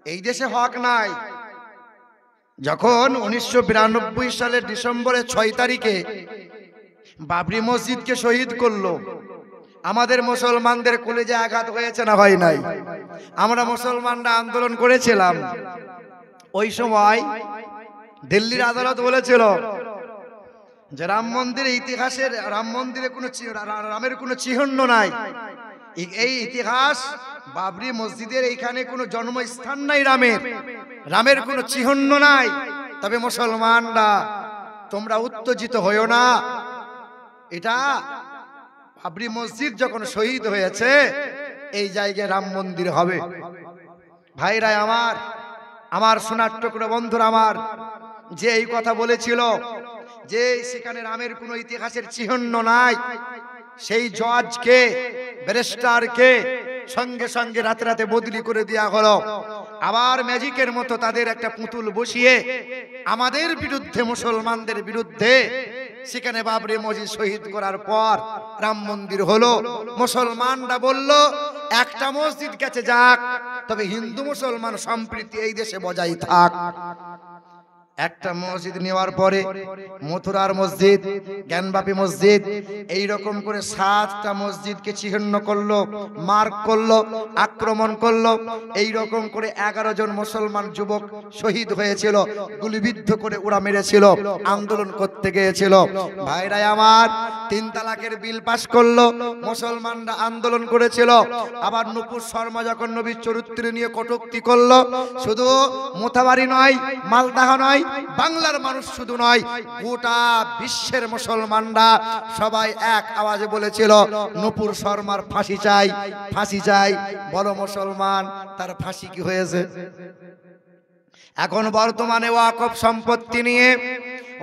এই দেশে হক নাই। যখন 1992 সালের ডিসেম্বরের 6 তারিখে বাবরি মসজিদকে শহীদ করলো, আমাদের মুসলমানদের কলেজে আঘাত হয়েছে না হয় নাই? আমরা মুসলমানরা আন্দোলন করেছিলাম। ওই সময় দিল্লির আদালত বলেছিল যে রাম মন্দিরের ইতিহাসের রামের কোনো চিহ্ন নাই। এই ইতিহাস বাবরি মসজিদের এইখানে কোনো জন্মস্থান নাই রামের কোনো চিহ্ন নাই। তবে মুসলমানরা তোমরা উত্তেজিত হইও না, এটা বাবরি মসজিদ যখন শহীদ হয়েছে এই জায়গায় রাম মন্দির হবে। ভাইরা আমার সোনার টুকরো বন্ধুরা আমার, যে এই কথা বলেছিল যে সেখানে রামের কোনো ইতিহাসের চিহ্ন নাই, সেই জজকে ব্যারিস্টারকে সঙ্গে সঙ্গে রাতে রাতে বদলি করে দেওয়া হলো। আবার ম্যাজিকের মতো তাদের একটা পুতুল বসিয়ে আমাদের বিরুদ্ধে, মুসলমানদের বিরুদ্ধে সেখানে বাবরি মসজিদ শহীদ করার পর রাম মন্দির হলো। মুসলমানরা বলল একটা মসজিদ গেছে যাক, তবে হিন্দু মুসলমান সম্প্রীতি এই দেশে বজায় থাক। একটা মসজিদ নেওয়ার পরে মথুরার মসজিদ, জ্ঞানবাপী মসজিদ, এই রকম করে 7টা মসজিদকে চিহ্ন করলো, মার্ক করলো, আক্রমণ করলো। এই রকম করে 11 জন মুসলমান যুবক শহীদ হয়েছিল, গুলিবিদ্ধ করে ওরা মেরেছিল, আন্দোলন করতে গিয়েছিল। ভাইরা আমার, 3 তালাকের বিল পাস করলো, মুসলমানরা আন্দোলন করেছিল। আবার নূপুর শর্মা যখন নবীর চরিত্র নিয়ে কটূক্তি করলো, শুধু মোথাবাড়ি নয়, মালদাহ নয়, বাংলার মানুষ শুধু নয়, গোটা বিশ্বের মুসলমানরা সবাই এক আওয়াজে বলেছিল নূপুর শর্মার ফাঁসি চাই, ফাঁসি চাই। বলো মুসলমান, তার ফাঁসি কি হয়েছে? এখন বর্তমানে ওয়াকফ সম্পত্তি নিয়ে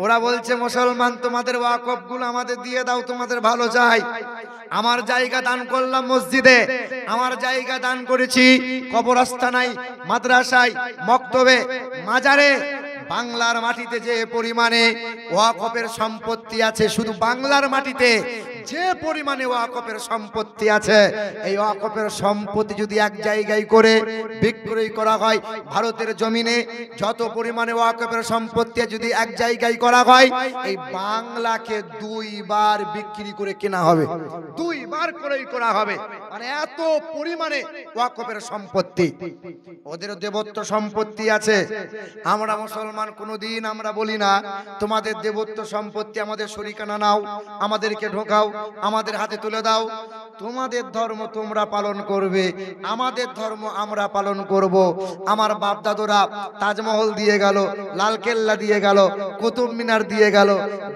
ওরা বলছে মুসলমান তোমাদের ওয়াকফ গুলো আমাদের দিয়ে দাও, তোমাদের ভালো চাই। আমার জায়গা দান করলাম মসজিদে, আমার জায়গা দান করেছি কবরস্থানায়, মাদ্রাসায়, মক্তবে, মাজারে। বাংলার মাটিতে যে পরিমাণে ওয়াকফের সম্পত্তি আছে, শুধু বাংলার মাটিতে যে পরিমাণে ওয়াকফের সম্পত্তি আছে, এই ওয়াকফের সম্পত্তি যদি এক জায়গায় করে বিক্রয় করা হয়, ভারতের জমিনে যত পরিমাণে ওয়াকফের সম্পত্তি যদি এক জায়গায় করা হয়, এই বাংলাকে 2 বার বিক্রি করে কেনা হবে, 2 বার করেই করা হবে। মানে এত পরিমাণে ওয়াকফের সম্পত্তি। ওদের দেবত্ব সম্পত্তি আছে। আমরা মুসলমান কোনোদিন আমরা বলি না তোমাদের দেবত্ব সম্পত্তি আমাদের শরিকানা নাও, আমাদেরকে ঢোকাও, আমাদের হাতে তুলে দাও। তোমাদের ধর্ম তোমরা পালন করবে, আমাদের ধর্ম আমরা পালন করব। আমার বাপ দাদুরা তাজমহল দিয়ে গেল, লালকেল্লা দিয়ে গেল, কুতুব মিনার দিয়ে গেল,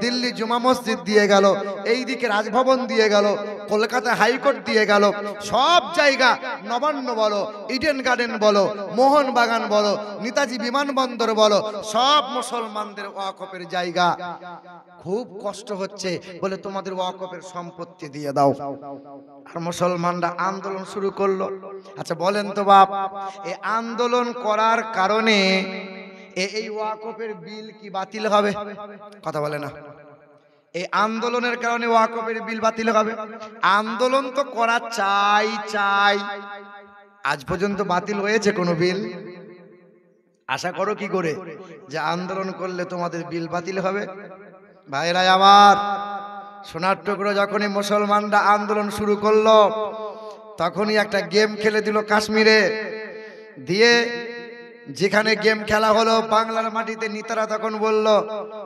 দিল্লি জুমা মসজিদ দিয়ে গেল, এইদিকে রাজভবন দিয়ে গেল, কলকাতা হাইকোর্ট দিয়ে গেল। সব জায়গা, নবান্ন বলো, ইডেন গার্ডেন বলো, মোহনবাগান বলো, নেতাজি বিমানবন্দর বলো, সব মুসলমানদের ওয়াকফের জায়গা। খুব কষ্ট হচ্ছে বলে তোমাদের ওয়াকফের সম্পত্তি দিয়ে দাও। আর মুসলমানরা আন্দোলন শুরু করলো। আচ্ছা বলেন তো বাপ, এই আন্দোলন করার কারণে এই ওয়াকফের বিল কি বাতিল হবে? কথা বলে না। এই আন্দোলনের কারণে ওয়াকফের বিল বাতিল হবে? আন্দোলন তো করা চাই চাই, আজ পর্যন্ত বাতিল হয়েছে কোনো বিল? আশা করো কি করে যে আন্দোলন করলে তোমাদের বিল বাতিল হবে? ভাইরা আমার, সোনার টুকরো যখনই মুসলমানরা আন্দোলন শুরু করলো, তখনই একটা গেম খেলে দিল কাশ্মীরে। দিয়ে যেখানে গেম খেলা হলো বাংলার মাটিতে, নেতারা তখন বলল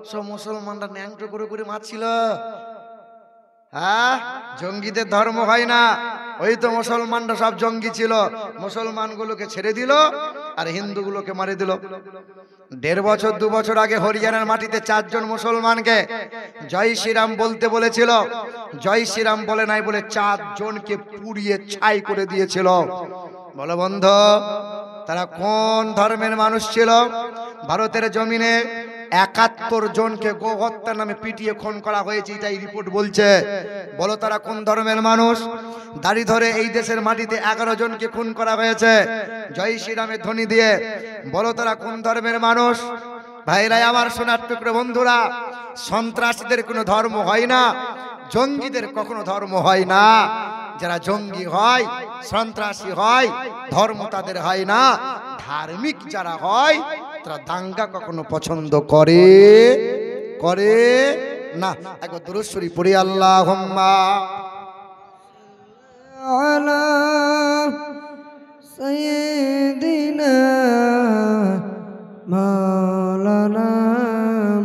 সব মুসলমানরা ন্যাংটো করে করে মারছিল। হ্যাঁ, জঙ্গিদের ধর্ম হয় না, ওই তো মুসলমানরা সব জঙ্গি ছিল, মুসলমানগুলোকে ছেড়ে দিল আর হিন্দুগুলোকে মারি দিল। 1.5 বছর 2 বছর আগে হরিয়ানার মাটিতে 4 জন মুসলমানকে জয় শ্রীরাম বলতে বলেছিল, জয় শ্রীরাম বলে নাই বলে 4 জনকে পুড়িয়ে ছাই করে দিয়েছিল। বলো বন্ধু, তারা কোন ধর্মের মানুষ ছিল? ভারতের জমিনে 71 জনকে গোহত্যার নামে পিটিয়ে খুন করা হয়েছে, এটাই রিপোর্ট বলছে। বলো তারা কোন ধর্মের মানুষ? দাড়ি ধরে এই দেশের মাটিতে 11 জনকে খুন করা হয়েছে জয় শ্রীরামের ধ্বনি দিয়ে। বলো তারা কোন ধর্মের মানুষ? ভাইরা আমার, সোনার টুকরো বন্ধুরা, সন্ত্রাসীদের কোনো ধর্ম হয় না, জঙ্গিদের কখনো ধর্ম হয় না। যারা জঙ্গি হয়, সন্ত্রাসী হয়, ধর্ম তাদের হয় না, ধার্মিক যারা হয় তারা দাঙ্গা কখনো পছন্দ করে করে না। একবার দুরূদ শরীফ পড়ি, আল্লাহুম্মা আলা সাইয়্যিদিনা মাওলানা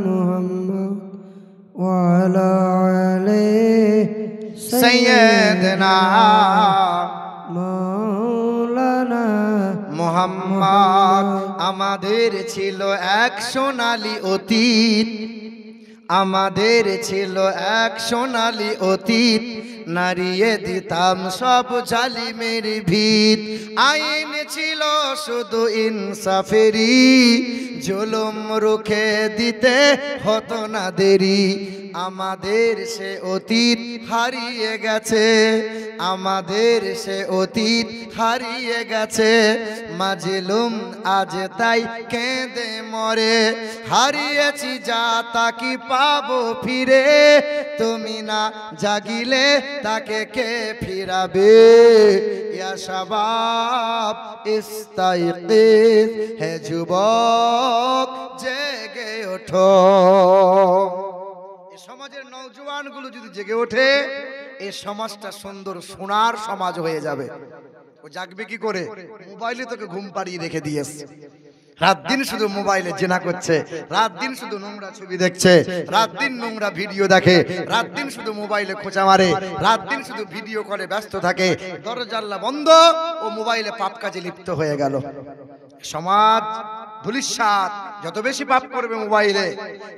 মুহাম্মদ ওয়া আলা আলি সাইয়্যিদিনা মাওলানা মুহাম্মদ। আমাদের ছিল এক সোনালী অতীত, আমাদের ছিল এক সোনালী অতীত, নারিয়ে দিতাম সব জালিমের ভিত। আইন ছিল শুধু ইনসাফেরই, জুলুম রুখে দিতে হতো না দেরি। আমাদের সে অতীত হারিয়ে গেছে, আমাদের সে অতীত হারিয়ে গেছে। মাজলুম আজ তাই কেঁদে মরে, হারিয়েছি যা তা কি পাবো ফিরে। তুমি না জাগিলে তাকে কে ফিরাবে। ইয়া শাবাব ইস্তাইকিজ, হে যুবক জেগে ওঠো। সমাজের নওজোয়ানগুলো যদি জেগে ওঠে, এই সমাজটা সুন্দর সোনার সমাজ হয়ে যাবে। ও জাগবে কি করে? মোবাইলে তোকে ঘুম পাড়িয়ে রেখে দিয়েছে, রাত দিন শুধু মোবাইলে জেনা করছে, রাত দিন শুধু নোংরা ছবি দেখছে, রাত দিন নোংরা ভিডিও দেখে, রাত দিন শুধু মোবাইলে খোঁচা মারে, রাত দিন শুধু ভিডিও করে ব্যস্ত থাকে। দরজাল্লা বন্ধ, ও মোবাইলে পাপ কাজে লিপ্ত হয়ে গেল। সমাজ ধূলিসাৎ। যত বেশি পাপ করবে মোবাইলে,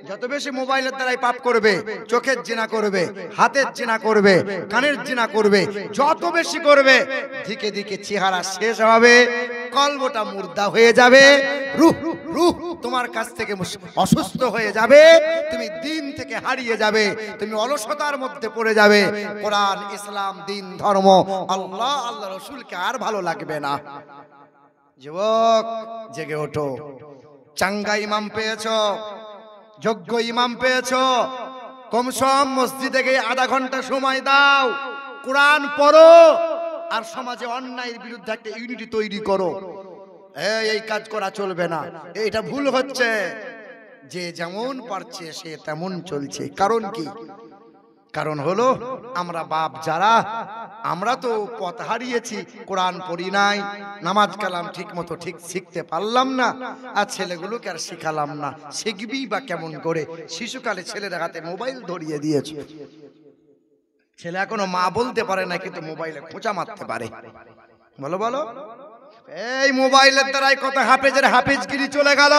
যত বেশি মোবাইলের দ্বারাই পাপ করবে, চোখের জিনা করবে, হাতের জিনা করবে, কানের জিনা করবে, যত বেশি করবে দিকে দিকে চেহারা শেষ হবে, কলবটা মুর্দা হয়ে যাবে, রূহ রূহ তোমার কাছ থেকে অসুস্থ হয়ে যাবে, তুমি দিন থেকে হারিয়ে যাবে, তুমি অলসতার মধ্যে পড়ে যাবে। কোরআন, ইসলাম, দিন, ধর্ম, আল্লাহ, আল্লাহ রসুলকে আর ভালো লাগবে না। যুবক জেগে ওঠো। চাঙ্গা ইমাম পেয়েছো, যোগ্য ইমাম পেয়েছো, কমসম মসজিদে গিয়ে আধা ঘন্টা সময় দাও, কোরআন পড়ো, আর সমাজে অন্যায়ের বিরুদ্ধে একটা ইউনিটি তৈরি করো। এই কাজ করা চলবে না, এটা ভুল হচ্ছে। যে যেমন পারছে সে তেমন চলছে। কারণ কি? কারণ হলো আমরা বাপ যারা, আমরা তো পথ হারিয়েছি, কোরআন পড়ি নাই, নামাজ কালাম ঠিক মতো ঠিক শিখতে পারলাম না, আর ছেলেগুলোকে আর শিখালাম না। শিখবি বা কেমন করে? শিশুকালে ছেলের হাতে মোবাইল ধরিয়ে দিয়েছে, ছেলে এখনো মা বলতে পারে না, কিন্তু মোবাইলে খোঁচা মারতে পারে। বলো বলো, এই মোবাইলের দ্বারাই কত হাফেজের হাফেজগিরি চলে গেল।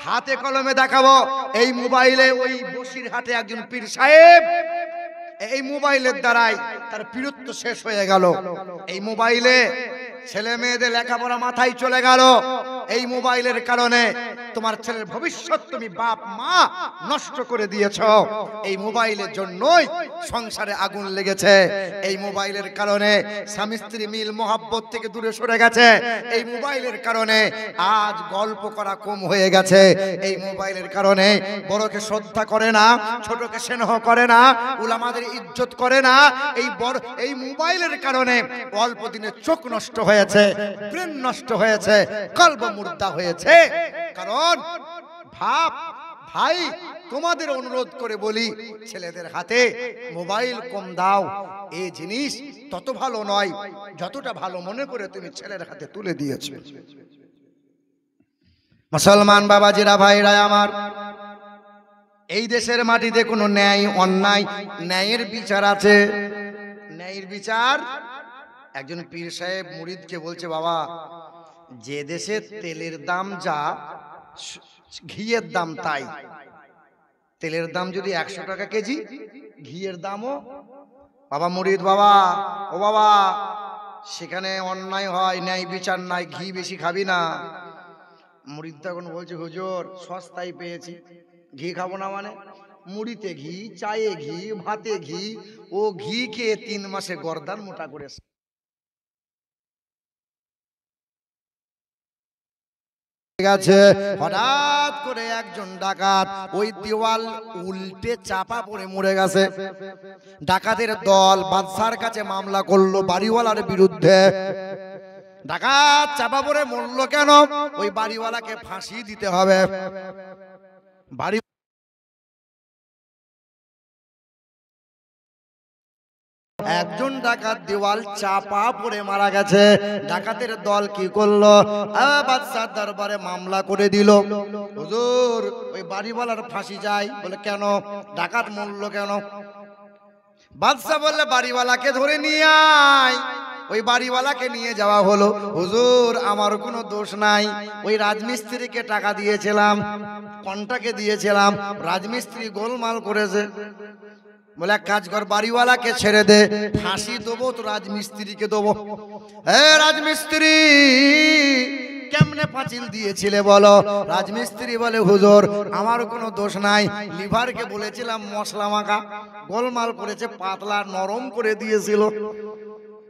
হাতে কলমে দেখাবো, এই মোবাইলে ওই বসিরহাটে একজন পীর সাহেব, এই মোবাইলের দ্বারাই তার পীরত্ব শেষ হয়ে গেল। এই মোবাইলে ছেলে মেয়েদের লেখাপড়া মাথায় চলে গেল। এই মোবাইলের কারণে তোমার ছেলের ভবিষ্যৎ তুমি বাপ মা নষ্ট করে দিয়েছো। এই মোবাইলের জন্যই সংসারে আগুন লেগেছে। এই মোবাইলের কারণে স্বামী স্ত্রী মিল মহাব্বত থেকে দূরে সরে গেছে। এই মোবাইলের কারণে আজ গল্প করা কম হয়ে গেছে। এই মোবাইলের কারণে বড়কে শ্রদ্ধা করে না, ছোটকে স্নেহ করে না, উলামাদের ইজ্জত করে না। এই মোবাইলের কারণে অল্প দিনে চোখ নষ্ট হয়েছে, ব্রেন নষ্ট হয়েছে, কলব মুর্দা হয়েছে। কারণ ভাই তোমাদের অনুরোধ করে বলি, ছেলেদের হাতে মোবাইল কম দাও। এই জিনিস তত ভালো নয় যতটা ভালো মনে করে তুমি ছেলের হাতে তুলে দিয়েছো। মুসলমান বাবাজিরা, ভাইরা আমার, এই দেশের মাটিতে কোনো ন্যায় অন্যায়, ন্যায়ের বিচার আছে। ন্যায়ের বিচার। একজন পীর সাহেব মুরিদকে বলছে, বাবা, যে দেশে তেলের দাম যা, ঘিয়ের দাম তাই। তেলের দাম যদি 100 টাকা কেজি, ঘিয়ের দামও। বাবা মুরিদ, বাবা, ও বাবা, সেখানে অন্যায় হয়, ন্যায় বিচার নাই, ঘি বেশি খাবি না। মুরিদ তখন বলছে, হুজুর, সস্তায় পেয়েছি, ঘি খাবো না মানে? মুড়িতে ঘি, চায়ে ঘি, ভাতে ঘি, ও ঘি খেয়ে 3 মাসে গর্দান মোটা করেছে। হঠাৎ করে একজন ডাকাত ওই দেওয়াল উল্টে চাপা পড়ে মরে গেছে। ডাকাতের দল বাদশার কাছে মামলা করলো বাড়িওয়ালার বিরুদ্ধে। ডাকাত চাপা পড়ে মরল কেন? ওই বাড়িওয়ালাকে ফাঁসি দিতে হবে। বাড়ি একজন ডাকাত দেওয়াল চাপা পড়ে মারা গেছে। ডাকাতের দল কি করলো? বাদশার দরবারে মামলা করে দিল, হুজুর ওই বাড়িওয়ালার ফাঁসি চাই। বলে কেন? ডাকাত মরলো কেন? বাদশা বললে বাড়িওয়ালাকে ধরে নিয়ে আয়। ওই বাড়িওয়ালাকে নিয়ে যাওয়া হলো। হুজুর আমার কোনো দোষ নাই, ওই রাজমিস্ত্রিকে টাকা দিয়েছিলাম, কন্টাকে দিয়েছিলাম, রাজমিস্ত্রি গোলমাল করেছে। বলে এক কাজ কর, বাড়িওয়ালাকে ছেড়ে দে, ফাঁসি দেবো তো রাজমিস্ত্রিকে দেবো। রাজমিস্ত্রি কেমনে পাঁচিল দিয়েছিলে বলো? রাজমিস্ত্রি বলে হুজুর আমার কোনো দোষ নাই, লিভারকে বলেছিলাম মশলা মাখা, গোলমাল করেছে, পাতলা নরম করে দিয়েছিল।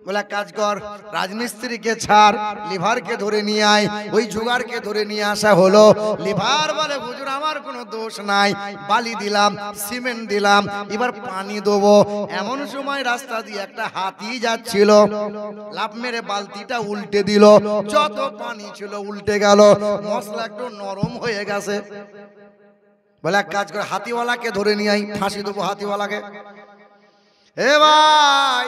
বলে কাজ কর, রাজমিস্ত্রিকে ছাড়, লিভারকে ধরে নিয়ে আয়। ওই জুগারকে ধরে নিয়ে আসা হলো। লিভার বলে হুজুর আমার কোনো দোষ নাই, বালি দিলাম, সিমেন্ট দিলাম, এবার পানি দেবো। এমন সময় রাস্তা দিয়ে একটা হাতি যাচ্ছিল, লাফ মেরে বালতিটা উল্টে দিল, যত পানি ছিল উল্টে গেল, মশলা একটু নরম হয়ে গেছে। বলে এক কাজ করে হাতিওয়ালাকে ধরে নিয়ে আই, ফাঁসি দেবো হাতিওয়ালাকে। এ ভাই,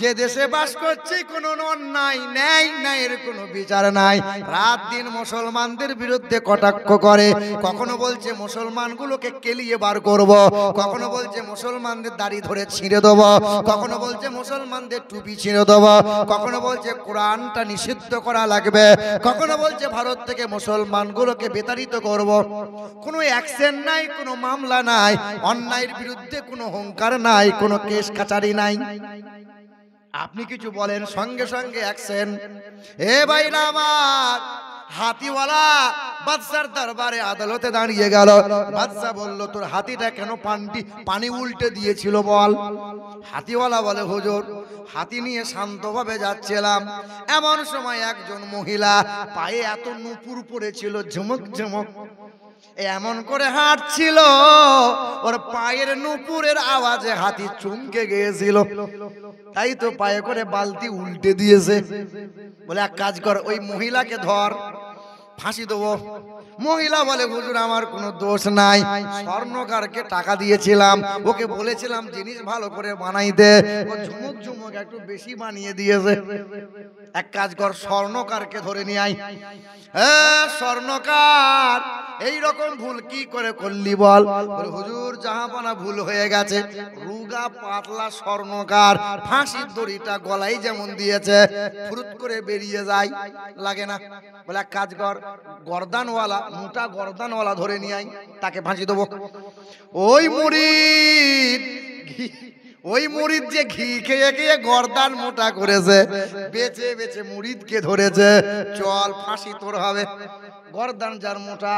যে দেশে বাস করছি কোনো অন্যায় ন্যায় ন্যায়ের কোনো বিচার নাই। রাত দিন মুসলমানদের বিরুদ্ধে কটাক্ষ করে, কখনো বলছে মুসলমানগুলোকে কেলিয়ে বার করব, কখনো বলছে মুসলমানদের দাড়ি ধরে ছিঁড়ে দেব, কখনো বলছে মুসলমানদের টুপি ছিঁড়ে দেব, কখনো বলছে কোরআনটা নিষিদ্ধ করা লাগবে, কখনো বলছে ভারত থেকে মুসলমানগুলোকে বিতাড়িত করব। কোনো অ্যাকশন নাই, কোনো মামলা নাই, অন্যায়ের বিরুদ্ধে কোনো হুঙ্কার নাই, কোনো কেস কাচারি নাই। আপনি কিছু বলেন সঙ্গে সঙ্গে অ্যাকশন। এ ভাইরা আমার, হাতিওয়ালা বাদশার দরবারে আদালতে দাঁড়িয়ে গেল। বাদশা বলল তোর হাতিটা কেন পানি উল্টে দিয়েছিল বল। হাতিওয়ালা বলে হুজুর হাতি নিয়ে শান্তভাবে যাচ্ছিলাম, এমন সময় একজন মহিলা পায়ে এত নুপুর পড়েছিল ঝুমুক ঝুমুক, এমন করে হাঁটছিল, ওর পায়ের নুপুরের আওয়াজে হাতি চমকে গিয়েছিল, তাই তো পায়ে করে বালতি উল্টে দিয়েছে। বলে এক কাজ কর, ওই মহিলাকে ধর, ফাঁসি দেবো। মহিলা বলে হুজুর আমার কোনো দোষ নাই, স্বর্ণকারকে টাকা দিয়েছিলাম, ওকে বলেছিলাম জিনিস ভালো করে বানাইতে, ও ঝুমুক ঝুমুক একটু বেশি বানিয়ে দিয়েছে। এক কাজ কর, স্বর্ণকারকে ধরে নিয়ে আই। স্বর্ণকার এই রকম ভুল কি করে করলি বল। হুজুর জাহাপানা ভুল হয়ে গেছে, রুগা পাতলা স্বর্ণকার, ফাঁসির দড়িটা গলায় যেমন দিয়েছে ফুরুত করে বেরিয়ে যায়, লাগে না। বলে এক কাজ কর, গর্দানওয়ালা, মোটা গর্দানওয়ালা ধরে নিয়ে আই, তাকে ফাঁসি দেবো। ওই মুরিদ যে ঘি খেয়ে খেয়ে গর্দান মোটা করেছে, বেচে বেচে মুরিদকে ধরেছে, চল ফাঁসি তোর হবে। গর্দান যার মোটা,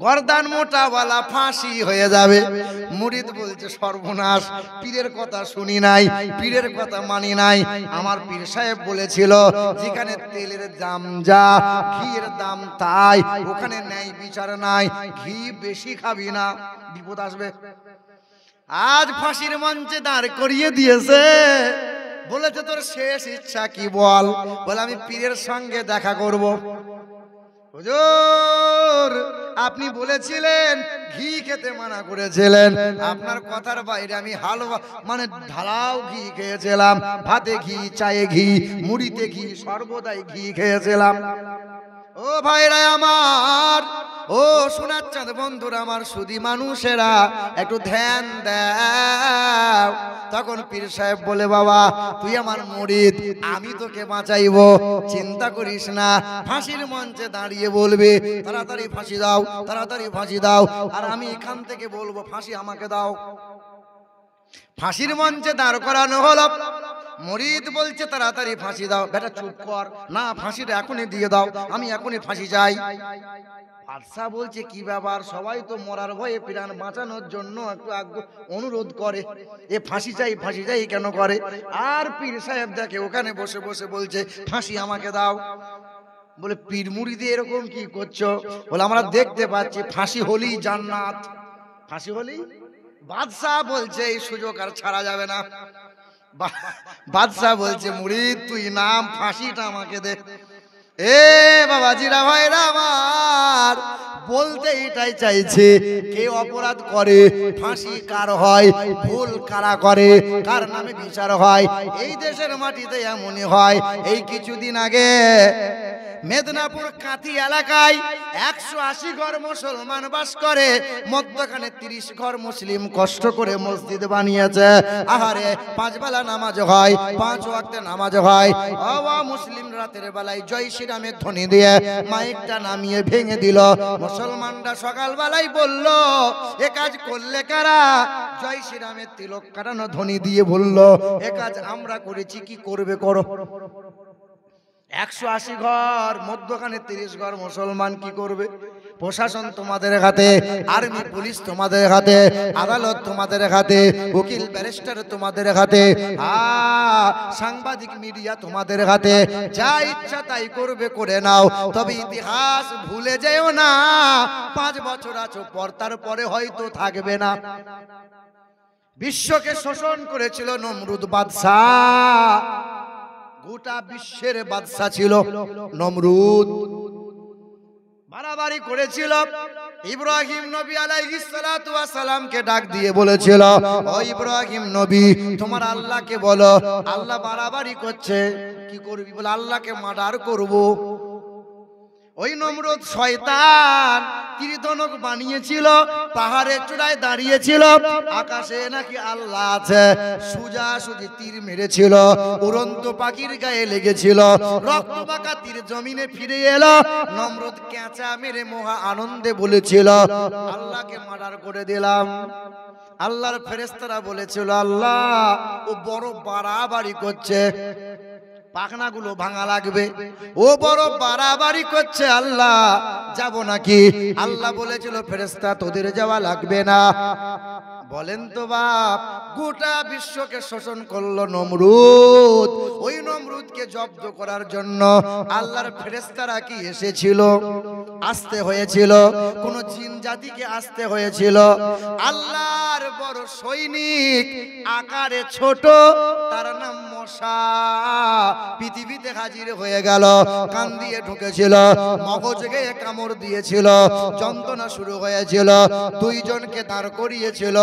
গর্দান মোটা ওয়ালা ফাঁসি হয়ে যাবে। মুরিদ বলছে সর্বনাশ, পীরের কথা শুনি নাই, পীরের কথা মানি নাই। আমার পীর সাহেব বলেছিল যেখানে তেলের দাম যা, ঘিয়ের দাম তাই, ওখানে ন্যায় বিচার নাই, ঘি বেশি খাবি না, বিপদ আসবে। আজ ফাঁসির মঞ্চে দাঁড় করিয়ে দিয়েছে, বলেছে তোর শেষ ইচ্ছা কি বল। বলে আমি পীরের সঙ্গে দেখা করব। হুজুর আপনি বলেছিলেন ঘি খেতে মানা করেছিলেন, আপনার কথার বাইরে আমি হালুয়া মানে ঢালাও ঘি খেয়েছিলাম, ভাতে ঘি, চায়ে ঘি, মুড়িতে ঘি, সর্বদাই ঘি খেয়েছিলাম। ও ভাইরা আমার, ও সোনার চাঁদ বন্ধুরা আমার, সুধী মানুষেরা একটু ধ্যান দাও। তখন পীর সাহেব বলে বাবা তুই আমার মুরিদ, আমি তোকে বাঁচাইবো, চিন্তা করিস না। ফাঁসির মঞ্চে দাঁড়িয়ে বলবে তাড়াতাড়ি ফাঁসি দাও, তাড়াতাড়ি ফাঁসি দাও, আর আমি এখান থেকে বলবো ফাঁসি আমাকে দাও। ফাঁসির মঞ্চে দাঁড় করানো হলো, মুরিদ বলছে তাড়াতাড়ি ফাঁসি দাও। বেটা চুপ কর, না ফাঁসিটা এখনই দিয়ে দাও, আমি এখনই ফাঁসি চাই। বাদশা বলছে কি ব্যাপার, সবাই তো মরার ভয়ে প্রাণ বাঁচানোর জন্য একটু অনুরোধ করে, এ ফাঁসি চাই ফাঁসি চাই কেন করে। আর পীর সাহেব দেখে ওখানে বসে বসে বলছে ফাঁসি আমাকে দাও। বলে পীর মুরিদে এরকম কি করছো? বলে আমরা দেখতে পাচ্ছি ফাঁসি হলেই জান্নাত, ফাঁসি হলেই। বাদশা বলছে এই সুযোগ আর ছাড়া যাবে না। বাদশাহ বলছে মুরিদ তুই নাম, ফাঁসিটা আমাকে দে। এ বাবাজিরা ভাইরা আমার, বলতে এটাই চাইছে, কে অপরাধ করে ফাঁসি কার হয়, ভুল কারা করে, কার নামে বিচার হয়। এই দেশের মাটিতে এমনই হয়। এই কিছুদিন আগে মেদিনীপুর কাঁথি এলাকায় 180 ঘর মুসলমান বাস করে, মধ্যখানে 30 ঘর মুসলিম কষ্ট করে মসজিদ বানিয়েছে। আহারে 5 বেলা নামাজ হয়, 5 ওয়াক্তে নামাজ হয়। মুসলিম রাতের বেলায় জয় শ্রীরামের ধ্বনি দিয়ে মাইকটা নামিয়ে ভেঙে দিল। মুসলমানরা সকালবেলায় বলল, এ কাজ করলে কারা? জয় শ্রীরামের তিলক কাটানো ধ্বনি দিয়ে বলল, এ কাজ আমরা করেছি, কি করবে করো। 180 ঘর, মধ্যখানে 30 ঘর মুসলমান, কি করবে? প্রশাসন তোমাদের হাতে, আর্মি পুলিশ তোমাদের হাতে, আদালত তোমাদের হাতে, উকিল ব্যারিস্টার তোমাদের হাতে, সাংবাদিক মিডিয়া তোমাদের হাতে। যা ইচ্ছা তাই করবে, করে নাও। তবে ইতিহাস ভুলে যেও না, 5 বছর আছো পর, তারপরে হয়তো থাকবে না। বিশ্বকে শোষণ করেছিল নমরুদ বাদশাহ, গোটা বিশ্বের বাদশা ছিল নমরুদ। বাড়াবাড়ি করেছিল। ইব্রাহিম নবী আলাইহিস সালাতু ওয়াস সালামকে ডাক দিয়ে বলেছিল, ও ইব্রাহিম নবী, তোমার আল্লাহকে বলো, আল্লাহ বাড়াবাড়ি করছে, কি করবি? বলে আল্লাহকে মার্ডার করব। ওই নমরুদ শয়তান তীরধনুক বানিয়েছিল, পাহাড়ের চূড়ায় দাঁড়িয়েছিল, আকাশে নাকি আল্লাহ আছে, সোজাসুজি তীর মেরেছিল, উড়ন্ত পাখির গায়ে লেগেছিল, রক্তমাখা তীর জমিনে ফিরে এলো। নমরুদ কেঁচা মেরে মহা আনন্দে বলেছিল, আল্লাহকে মার্ডার করে দিলাম। আল্লাহর ফেরেশতারা বলেছিল, আল্লাহ ও বড় বাড়াবাড়ি করছে, পাখনাগুলো ভাঙা লাগবে, ও বড় বাড়াবাড়ি করছে, আল্লাহ যাব নাকি? আল্লাহ বলেছিল, ফেরেশতা তোদের যাওয়া লাগবে না। বলেন তো বাপ, গোটা বিশ্বকে শোষণ করলো নমরুদ। ওই নমরুদকে জব্দ করার জন্য আল্লাহর ফেরেশতারা কি এসেছিল? আসতে হয়েছিল। কোন জিন জাতিকে আসতে হয়েছিল। আল্লাহর বড় সৈনিক, আকারে ছোট, তার নাম মশা, পৃথিবীতে হাজির হয়ে গেল। কান দিয়ে ঢুকেছিল, মগজে কামড় দিয়েছিল, যন্ত্রণা শুরু হয়েছিল। 2 জনকে দাঁড় করিয়েছিল,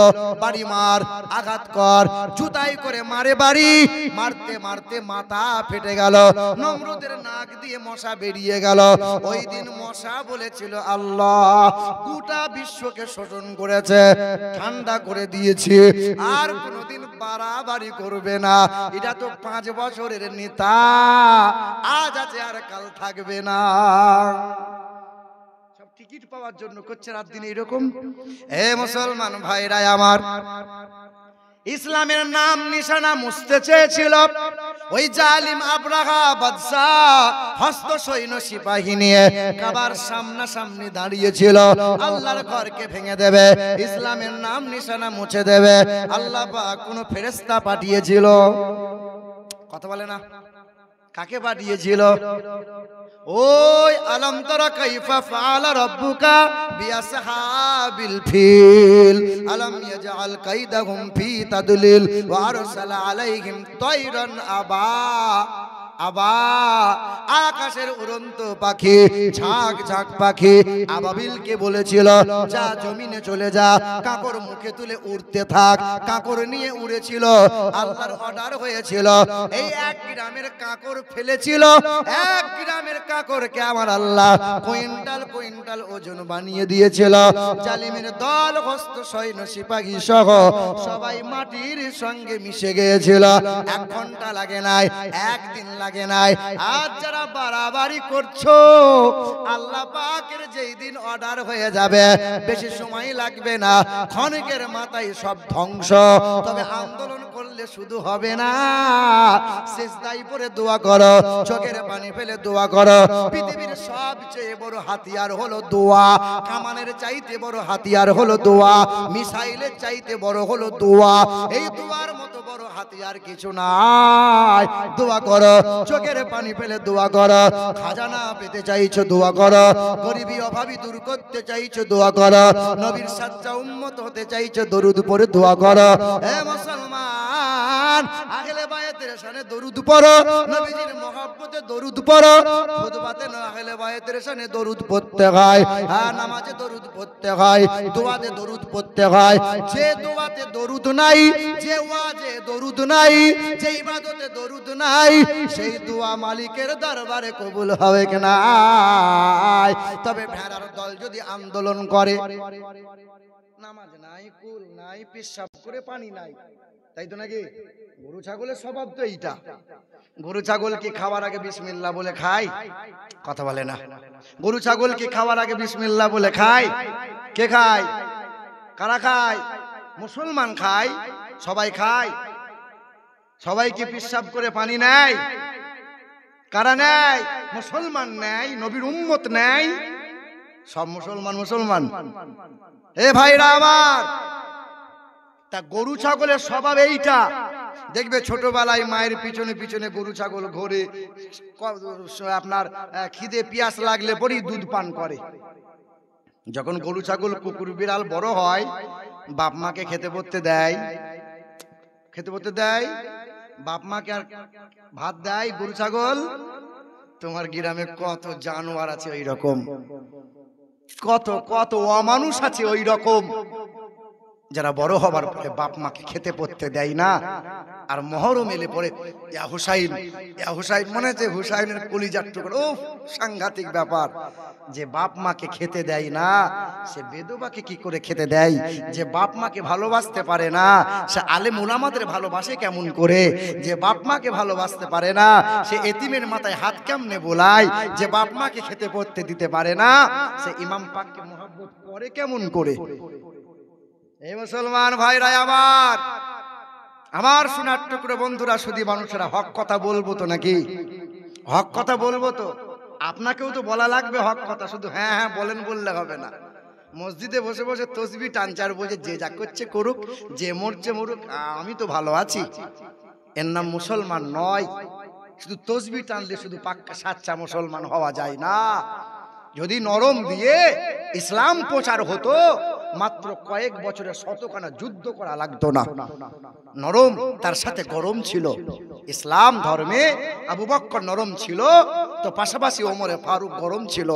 বাড়ি মার, আঘাত কর, জুতাই করে মারে বাড়ি। মারতে মারতে মাথা ফেটে গেল, নমরুদের নাক দিয়ে মশা বেরিয়ে গেল। ওই দিন মশা বলেছিল, আল্লাহ গোটা বিশ্বকে শোষণ করেছে, ঠান্ডা করে দিয়েছে, আর কোনোদিন বাড়াবাড়ি করবে না। এটা তো 5 বছরের নেতা, আজ আছে আর কাল থাকবে না। সব টিকিট পাওয়ার জন্য করছে রাত দিন এরকম। এ মুসলমান ভাইরা আমার, ইসলামের নাম নিশানা মুছতে চেয়েছিল ওই জালিম আব্রাহা বাদশাহ, হস্ত সৈন্য সিপাহী নিয়ে কাবার সামনাসামনি দাঁড়িয়েছিল। আল্লাহর ঘরকে ভেঙে দেবে, ইসলামের নাম নিশানা মুছে দেবে। আল্লাহ পাক কোন ফেরেশতা পাঠিয়েছিল? কথা বলে না, কাকে পাঠিয়েছিল? ওই আলম তারা কাইফা ফাআলা রাব্বুকা বিআসহাবিল ফিল আলম ইয়াজআল কাইদাহুম ফি তাদলিল ওয়া আরসালা আলাইহিম তায়রান আকাশের উড়ন্ত পাখি, ঝাঁক ঝাঁক পাখি আবাবিলকে বলেছিল, যা জমিনে চলে যা, কাকর মুখে তুলে উড়তে থাক। কাকর নিয়ে উড়েছিল, আল্লাহর অর্ডার হয়েছিল। এই 1 গ্রামের কাকর ফেলেছিল, 1 গ্রামের কাকরকে আমার আল্লাহ কুইন্টাল কুইন্টাল ওজন বানিয়ে দিয়েছিল। জালিমের দল, হস্ত সৈন্য সিপাহী সহ সবাই মাটির সঙ্গে মিশে গিয়েছিল। 1 ঘন্টা লাগে নাই, 1 দিন লাগে নাই। আজ যারা বাড়াবাড়ি করছো, আল্লাহ পাকের যেই দিন অর্ডার হয়ে যাবে, বেশি সময় লাগবে না, ক্ষণিকের মাথায় সব ধ্বংস। তবে আন্দোলন করলে শুধু হবে না, সিজদায় পড়ে দোয়া করো, চোখের পানি ফেলে দোয়া করো। পৃথিবীর সবচেয়ে বড় হাতিয়ার হলো দোয়া। কামানের চাইতে বড় হাতিয়ার হলো দোয়া, মিসাইলের চাইতে বড় হলো দোয়া। এই দোয়ার মতো বড় হাতিয়ার কিছু নাই। দোয়া করো, চোখের পানি ফেলে দোয়া করো। খাজানা পেতে চাইছো, দোয়া করো। গরিবী অভাবী দূর করতে চাইছো, দোয়া করো। নবীর সাচ্চা উম্মত হতে চাইছো, দরুদ পড়ে দোয়া করো। হে মুসলমান, আগলে শানে দরুদ পড়ো, নবীজির মহব্বতে দরুদ পড়ো। খুতবাতে না আহলে বায়াতের শানে দরুদ পড়তে হয়, হ্যাঁ নামাজে দরুদ পড়তে হয়, দোয়াতে দরুদ পড়তে হয়। যে দোয়াতে দরুদ নাই, যে ওয়াজে দরুদ নাই, যে ইবাদতে দরুদ নাই, সেই দোয়া মালিকের দরবারে কবুল হবে কিনা? তবে ভেড়ার দল যদি আন্দোলন করে, নামাজ নাই, কুল নাই, পেশাব করে পানি নাই, তাই তো নাকি? গরু ছাগলের স্বভাব তো এইটা। গরু ছাগল কি খাওয়ার আগে বিসমিল্লাহ বলে খায়? কথা বলে না। গরু ছাগল কি খাওয়ার আগে বিসমিল্লাহ বলে খায়? কে খায়? কারা খায়? মুসলমান খায়। সবাই খায়? সবাই কি পেশাব করে পানি নেয়? কারা নেয়? মুসলমান নেয়, নবীর উম্মত নেয়। সব মুসলমান মুসলমান। এ ভাইরা আমার, তা গরু ছাগলের স্বভাব এইটা। দেখবে ছোটবেলায় মায়ের পিছনে পিছনে গরু ছাগল ঘোরে, আপনার খিদে পিয়াস লাগলে পরেই দুধ পান করে। যখন গরু ছাগল কুকুর বিড়াল বড় হয়, বাপ মাকে খেতে পড়তে দেয়, খেতে পড়তে দেয়, বাপ মাকে আর ভাত দেয় গরু ছাগল। তোমার গ্রামে কত জানোয়ার আছে ওই রকম, কত কত অমানুষ আছে ওই রকম, যারা বড় হবার পরে বাপ মাকে খেতে পড়তে দেয় না। আর মহরম এলে পরে ইয়া হুসাইন, ইয়া হুসাইন, মনে হচ্ছে হুসাইনের কলিজার টুকরো। ও সাংঘাতিক ব্যাপার। যে বাপ মাকে খেতে দেয় না, সে বেদবাকে কি করে খেতে দেয়? যে বাপ মাকে ভালোবাসতে পারে না, সে আলেম উলামাদের ভালোবাসে কেমন করে? যে বাপ মাকে ভালোবাসতে পারে না, সে এতিমের মাথায় হাত কেমনে বোলায়? যে বাপ মাকে খেতে পড়তে দিতে পারে না, সে ইমাম পাককে মহব্বত করে কেমন করে? এই মুসলমান ভাইরা আমার শোনার টুকরো বন্ধুরা, শুধু মানুষেরা, হক কথা বলবো তো নাকি? হক কথা বলবো তো। আপনাকেও তো বলা লাগবে হক কথা, শুধু হ্যাঁ হ্যাঁ বলেন বললে হবে না। মসজিদে বসে বসে তসবিহ টানচার বলছে, যে যা করছে করুক, যে মরছে মরুক, আমি তো ভালো আছি। এর নাম মুসলমান নয়। শুধু তসবিহ টানলে শুধু পাক্কা সাচ্চা মুসলমান হওয়া যায় না। যদি নরম দিয়ে ইসলাম প্রচার হতো, মাত্র কয়েক বছরে শতখানা যুদ্ধ করা লাগতো না। নরম, তার সাথে গরম ছিল। ইসলাম ধর্মে আবু বকর নরম ছিল, তো পাশাপাশি ওমরে ফারুক গরম ছিল।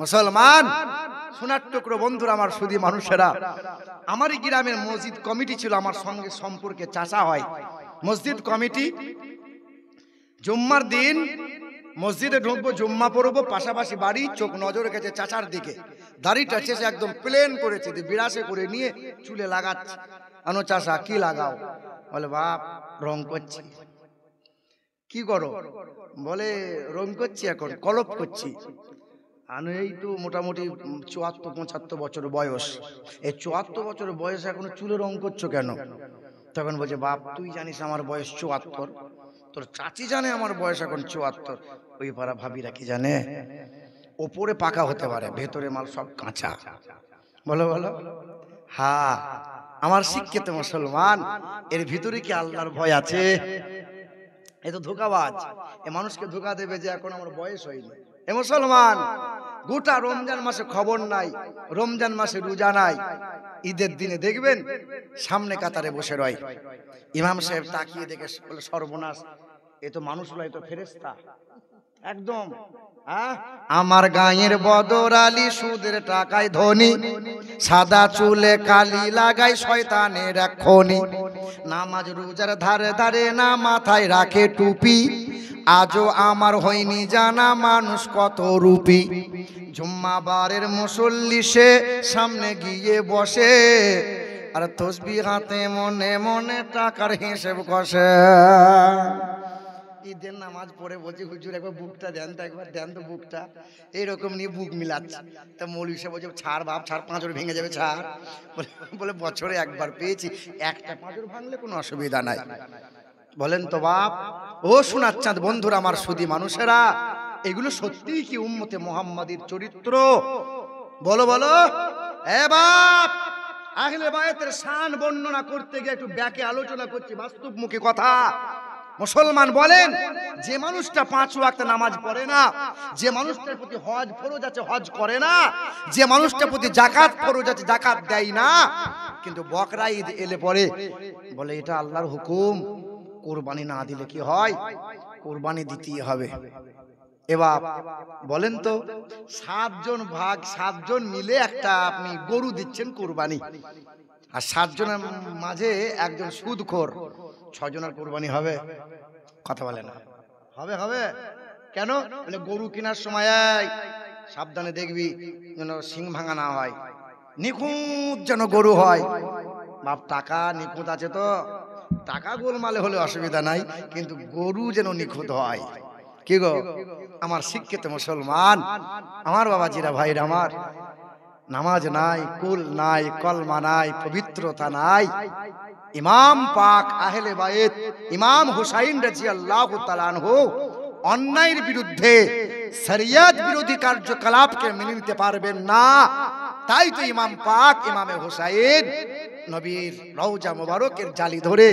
মুসলমান সোনার টুকরো বন্ধুরা আমার, শুধু মানুষেরা, আমারই গ্রামের মসজিদ কমিটি ছিল, আমার সঙ্গে সম্পর্কে চাচা হয়। মসজিদ কমিটি, জুম্মার দিন মসজিদে ঢুকবো, জুম্মা পড়বো, পাশাপাশি বাড়ি, চোখ নজর রেখেছে চাচার দিকে। দাড়িটা চেষে একদম প্লেন করেছে, বিরাসে করে নিয়ে চুলে লাগাচ্ছে। আনো চাচা, কি লাগাও? বলে বাপ রং করছি। কি করো? বলে রং করছি, এখন কলপ করছি। আনো এই তো মোটামুটি 74-75 বছর বয়স। এই 74 বছর বয়সে এখনো চুলে রং করছো কেন? তখন বলছে, বাপ তুই জানিস আমার বয়স 74, তোর চাচি জানে আমার বয়স এখন 74। ওই পাড়া ভাবিরা কি জানে? ওপরে পাকা হতে পারে, ভেতরে মাল সব কাঁচা। বলো বলো। হ্যাঁ, আমার শিক্ষিত মুসলমান, এর ভিতরে কি আল্লাহর ভয় আছে? এ তো ধোঁকাবাজ। এ মানুষকে ধোঁকা দেবে যে এখন আমার বয়স হয়নি। এ মুসলমান, গোটা রমজান মাসে খবর নাই, রমজান মাসে রোজা নাই, ঈদের দিনে দেখবেন সামনে কাতারে বসে রয়। ইমাম সাহেব তাকিয়ে দেখে বলে, সর্বনাশ, এ তো মানুষ নয়, তো ফেরেশতা একদম। আমার গায়ের বদর আলী সুদের টাকায় ধনী, সাদা চুলে কালি লাগাই শয়তানের এখনি, নামাজ রোজার ধারে ধারে না মাথায় রাখে টুপি, আজও আমার হয়নি জানা মানুষ কত রূপী। জুম্মাবারের মুসল্লি সে সামনে গিয়ে বসে, আর তসবিহ হাতে মনে মনে টাকার হিসেব কষে। ঈদের নামাজ পড়ে বলছি, হুজুর একবার বুকটা দেন তো, একবার দেন তো বুকটা। এইরকম নিয়ে বুক মিলাচ্ছে। তা মৌলভী সাহেব বলছে, ছাড় বাপ ছাড়, পাঁজর ভেঙে যাবে, ছাড়। বলে বছরে একবার পেয়েছি, একটা পাঁজর ভাঙলে কোনো অসুবিধা নাই। বলেন তো বাপ। ও সোনার চাঁদ বন্ধুরা আমার, সুধী মানুষেরা, এগুলো সত্যিই কি উম্মতে মুহাম্মাদীর চরিত্র? বলো বলো। এ বাপ, আহলে বায়াতের শান বর্ণনা করতে গিয়ে একটু ব্যাকে আলোচনা করছি, বাস্তবমুখী কথা। মুসলমান বলেন, যে মানুষটা 5 ওয়াক্ত নামাজ পড়ে না, যে মানুষটার প্রতি হজ ফরজ আছে হজ করে না, যে মানুষটার প্রতি যাকাত ফরজ আছে যাকাত দেয় না, কিন্তু বকরা ঈদ এলে পরে বলে এটা আল্লাহর হুকুম, কোরবানি না দিলে কি হয়? কোরবানি দিতেই হবে। এবার বলেন তো, 7 জন ভাগ, 7 জন মিলে একটা আপনি গরু দিচ্ছেন কোরবানি, আর 7 জনের মাঝে একজন সুদখোর, 6 জনের কোরবানি হবে? কথা বলে না। হবে? হবে কেন? মানে গরু কেনার সময় সাবধানে দেখবি যেন সিং ভাঙা না হয়, নিখুঁত যেন গরু হয়। বাপ টাকা নিখুঁত আছে তো, টাকা গোলমালে হলে অসুবিধা নাই, কিন্তু গরু যেন নিখুঁত হয়। কি গো আমার শিক্ষিত মুসলমান, আমার বাবাজিরা, ভাইরা আমার, নামাজ নাই, কুল নাই, কলমা নাই, পবিত্রতা নাই। ইমাম পাক আহলে বাইত ইমাম হুসাইন রাদিয়াল্লাহু তাআলা আনহু অন্যায়ের বিরুদ্ধে, শরিয়ত বিরোধী কার্যকলাপকে মেনে নিতে পারবেন না। তাই তো ইমাম পাক ইমামে হুসাইন নবীর রওজা মোবারকের জালি ধরে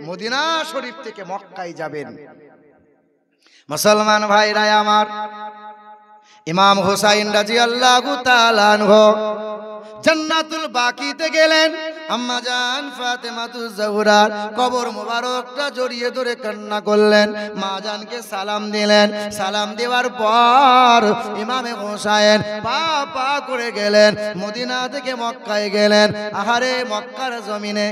মদিনা শরীফ থেকে মক্কায় যাবেন। মুসলমান ভাইরা আমার, ইমাম হুসাইন রাদিয়াল্লাহু তাআলা আনহু জান্নাতুল বাকিতে গেলেন। আম্মা জান ফাতেমাতুজ জোহরার কবর মোবারকটা জড়িয়ে ধরে কান্না করলেন। মা জানকে সালাম দিলেন। সালাম দেওয়ার পর ইমামে হুসাইন পা পা করে গেলেন, মদিনা থেকে মক্কায় গেলেন। আহারে মক্কার জমিনে,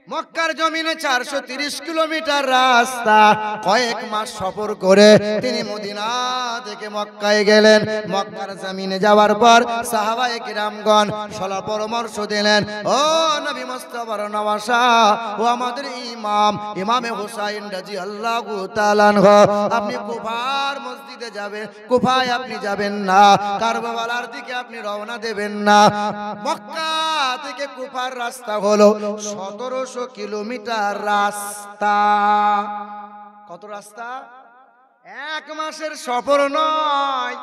মক্কার জমিনে 430 কিলোমিটার রাস্তা কয়েক মাস সফর করে তিনি মদিনা থেকে মক্কায় গেলেন। মক্কার জমিনে যাওয়ার পর সাহাবায়ে কিরামগণ সলা পরামর্শ দিলেন, ও নবী মুস্তাফার নওয়াসা, ও আমাদের ইমাম ইমামে হুসাইন রাদিয়াল্লাহু তাআলা আনহু, আপনি কুফার মসজিদে যাবেন, কুফায় আপনি যাবেন না, কারবালার দিকে আপনি রওনা দেবেন না। মক্কা থেকে কুফার রাস্তা হলো 1700 কিলোমিটার রাস্তা। কত রাস্তা? 1 মাসের সফর নয়,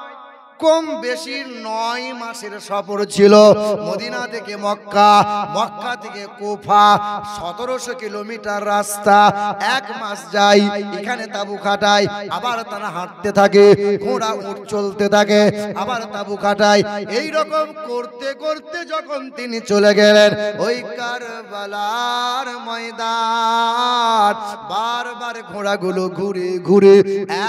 কম বেশি 9 মাসের সফর ছিল। মদিনা থেকে মক্কা, মক্কা থেকে কুফা 1700 কিলোমিটার রাস্তা, 1 মাস যাই। এখানে তাবু খাটায়, আবার তারা হাঁটতে থাকে, ঘোড়া উট চলতে থাকে, আবার তাবু খাটায়। এই রকম করতে করতে যখন তিনি চলে গেলেন ওই কারবালার ময়দান, বারবার ঘোড়াগুলো ঘুরে ঘুরে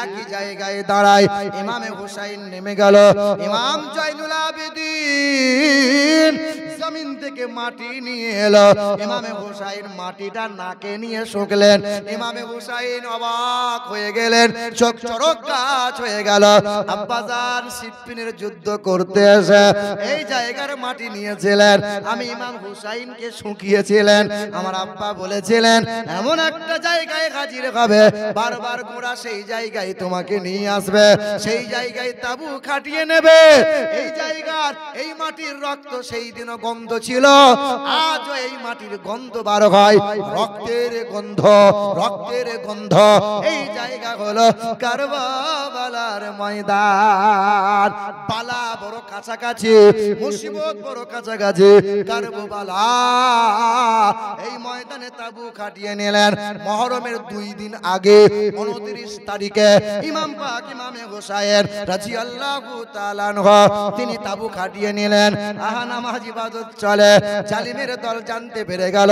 একই জায়গায় দাঁড়ায়। ইমামে হুসাইন নেমে গেল। ইমাম জয়নুল আবেদিন জমিন থেকে মাটি নিয়ে এলো। ইমামে হুসাইন মাটিটা নাকে নিয়ে শুকলেন। ইমামে হুসাইন অবাক হয়ে গেলেন, চোখ চড়ক গাছ হয়ে গেল। আব্বাজান সিফফিনের যুদ্ধ করতে এসে এই জায়গার মাটি নিয়েছিলেন, আমি ইমাম হুসাইনকে শুকিয়েছিলেন। আমার আব্বা বলেছিলেন এমন একটা জায়গায় হাজির হবে, বারবার ঘোড়া সেই জায়গায় তোমাকে নিয়ে আসবে, সেই জায়গায় তাবু খাটিয়ে নেবে। এই জায়গার এই মাটির রক্ত সেই দিনও গন্ধ ছিল, আজও এই মাটির গন্ধ বার হয়, রক্তের গন্ধ, রক্তের গন্ধ। এই জায়গা হলো কারবালার ময়দান। বালা বড় কাছাকাছি, মুসিবত বড় কাছাকাছি। কারবালা এই ময়দানে তাবু খাটিয়ে নিলেন। মুহররমের 2 দিন আগে 29 তারিখে ইমাম পাক ইমামে হুসাইন রাদিয়াল্লাহু তাআলা আনহু তিনি তাবু খাটিয়ে নিলেন। আহা নামাজ ইবাদত চলে। জালিমের দল জানতে পেরে গেল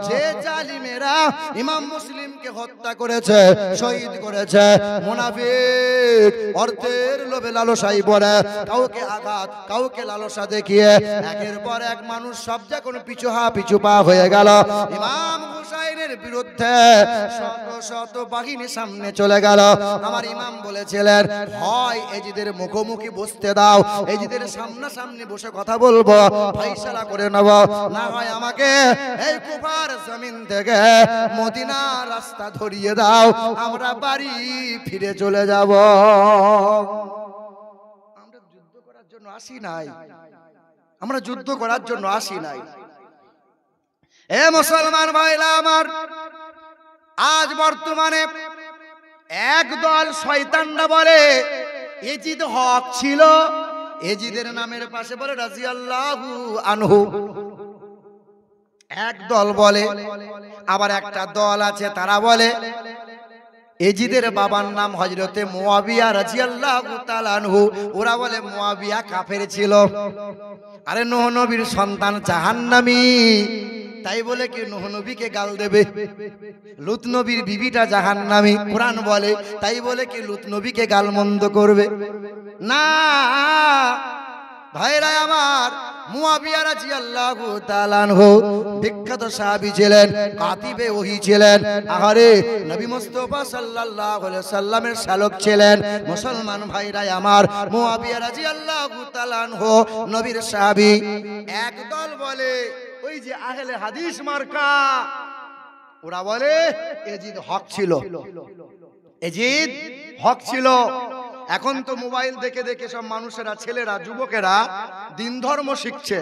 যে জালিমেরা ইমাম মুসলিমকে হত্যা করেছে, শহীদ করেছে। মুনাফিক অর্থের লোভে লালসাই পড়ে কাউকে আঘাত, কাউকে লালসা দেখিয়ে একের পর এক মানুষ সব যখন পিছু পা হয়ে গেল, ইমাম হুসাইনের বিরুদ্ধে শত শত বাহিনী সামনে চলে গেল। আমার ইমাম বলেছিলেন, হয় এজিদের মুখোমুখি বসতে দাও, এজিদের সামনাসামনি বসে কথা বলবো, ফয়সালা করে নেব, না হয় আমাকে এই কুফার জমিন থেকে মদিনা রাস্তা ধরিয়ে দাও, আমরা বাড়ি ফিরে চলে যাব। আমরা যুদ্ধ করার জন্য আসি নাই, আমরা যুদ্ধ করার জন্য আসি নাই। এ মুসলমান ভাইরা আমার, আজ বর্তমানে একদল শয়তানরা বলে এজিদ হক ছিল, এজিদের নামের পাশে বলে রাদিয়াল্লাহু আনহু। এক দল বলে, আবার একটা দল আছে তারা বলে এজিদের বাবার নাম হযরতে মুয়াবিয়া রাদিয়াল্লাহু তাআলা আনহু। ওরা বলে মুয়াবিয়া কাফের ছিল। আরে নূহ নবীর সন্তান জাহান্নামী, তাই বলে কি নূহ নবীকে গাল দেবে? লূত নবীর বিবিটা জাহান্নামী, কোরআন বলে, তাই বলে কি লূত নবীকে গালমন্দ করবে? না ভাইরা আমার, মুয়াবিয়া রাদিয়াল্লাহু তাআলা আনহু বিখ্যাত সাহাবী ছিলেন, কাতিবে ওহী ছিলেন। আহারে নবী মুস্তাফা সাল্লাল্লাহু আলাইহি সাল্লামের শালক ছিলেন। মুসলমান ভাইরা আমার, মুয়াবিয়া রাদিয়াল্লাহু তাআলা আনহু নবীর সাহাবী। একদল বলে ওই যে আহলে হাদিস মার্কা, ওরা বলে এজিদ হক ছিল, এজিদ হক ছিল। এখন তো মোবাইল দেখে দেখে সব মানুষেরা, ছেলেরা, যুবকেরা দিন ধর্ম শিখছে।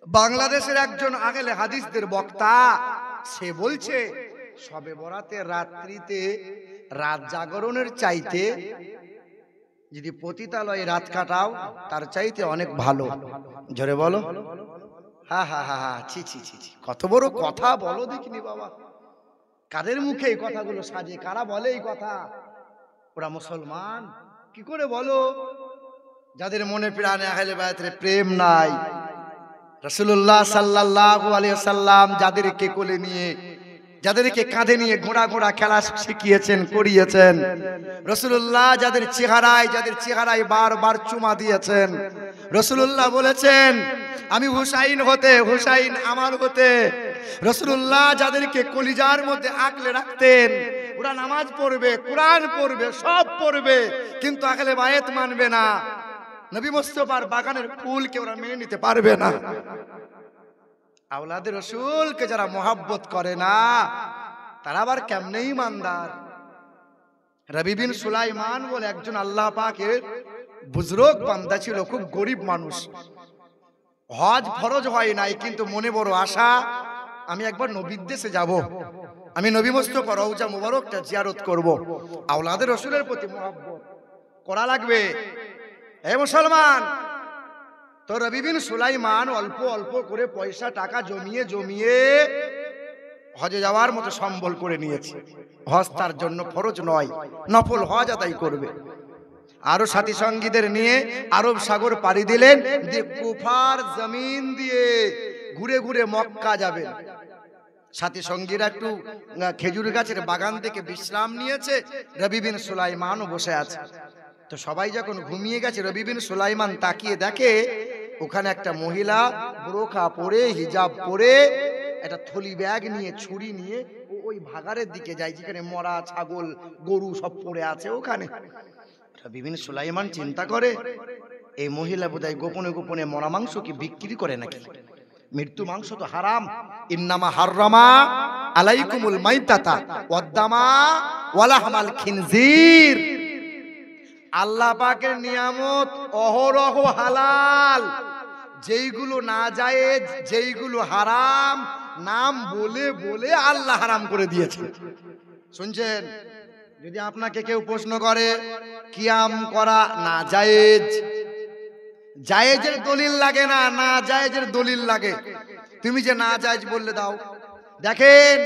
বাংলাদেশের একজন আহলে হাদিসদের বক্তা, সে বলছে শবে বরাতের রাত্রিতে রাত জাগরণের চাইতে যদি পতিতালয়ে রাত কাটাও তার চাইতে অনেক ভালো। জোরে বলো। হা হা হা হা, ছি ছি ছি ছি, কত বড় কথা বলো দেখিনি বাবা। কাদের মুখে এই কথাগুলো সাজে? কারা বলে এই কথা? ওরা মুসলমান কি করে বলো? যাদের মনে প্রাণে আহলে বায়াতের প্রেম নাই। রাসূলুল্লাহ সাল্লাল্লাহু আলাইহি সাল্লাম যাদেরকে কোলে নিয়ে, যাদেরকে কাঁধে নিয়ে ঘোড়া ঘোড়া খেলা শিখিয়েছেন, করিয়েছেন, রাসূলুল্লাহ যাদের চেহারায় বারবার চুমা দিয়েছেন, রাসূলুল্লাহ বলেছেন আমি হুসাইন হতে, হুসাইন আমার হতে। রাসূলুল্লাহ যাদেরকে কলিজার মধ্যে আঁকলে রাখতেন, ওরা নামাজ পড়বে, কোরআন পড়বে, সব পড়বে, কিন্তু আহলে বায়াত মানবে না। নবী মুস্তাফার বাগানের ফুলকে ওরা মেনে নিতে পারবে না। আওলাদে রাসূলকে যারা মোহাব্বত করে না, তারা আবার কেমনে ইমানদার? রবি বিন সুলাইমান বলে একজন আল্লাহ পাকের বুজরুগ বান্দা ছিল, খুব গরিব মানুষ। হজ ফরজ হয় নাই, কিন্তু মনে বড় আশা, আমি একবার নবীর দেশে যাব, আমি নবী মুস্তাফা রওজা মুবারকটা জিয়ারত করব। আওলাদে রাসূলের প্রতি মোহাব্বত করা লাগবে। হে মুসলমান, তো রবি বিন সুলাইমান অল্প অল্প করে পয়সা টাকা জমিয়ে জমিয়ে হজে যাওয়ার মতো সম্বল করে নিয়েছে। হজ তার জন্য ফরজ নয়, নফল হজ আদায় করবে। আরো সাথী সঙ্গীদের নিয়ে আরব সাগর পাড়ি দিলেন, দিয়ে কুফার জমিন দিয়ে ঘুরে ঘুরে মক্কা যাবেন। সাথী সঙ্গীরা একটু খেজুর গাছের বাগান থেকে বিশ্রাম নিয়েছে, রবি বিন সুলাইমানও বসে আছে। তো সবাই যখন ঘুমিয়ে গেছে, রবি বিন সুলাইমান তাকিয়ে দেখে ওখানে একটা মহিলা বোরকা পরে, হিজাব পরে, একটা থলি ব্যাগ নিয়ে, ছুরি নিয়ে ওই ভাগাড়ের দিকে যায় যেখানে মরা ছাগল গরু সব পড়ে আছে ওখানে। রবি বিন সুলাইমান চিন্তা করে, এই মহিলা বোধহয় গোপনে গোপনে মরা মাংস কি বিক্রি করে নাকি? মৃত্যু মাংস তো হারাম। ইন্নামা হাররামা আলাইকুমুল মাইতাতা ওয়াদ-দামা ওয়া লাহমাল খিনজির। আল্লাহ পাকের নিয়ামত অহরহ হালাল, যেইগুলো নাজায়েজ, যেইগুলো হারাম, নাম বলে বলে আল্লাহ হারাম করে দিয়েছে। শুনছেন? যদি আপনাকে কেউ প্রশ্ন করে কিয়াম করা নাজায়েজ, জায়েজের দলিল লাগে না, না জায়েজের দলিল লাগে, তুমি যে না জায়েজ বললে দাও। দেখেন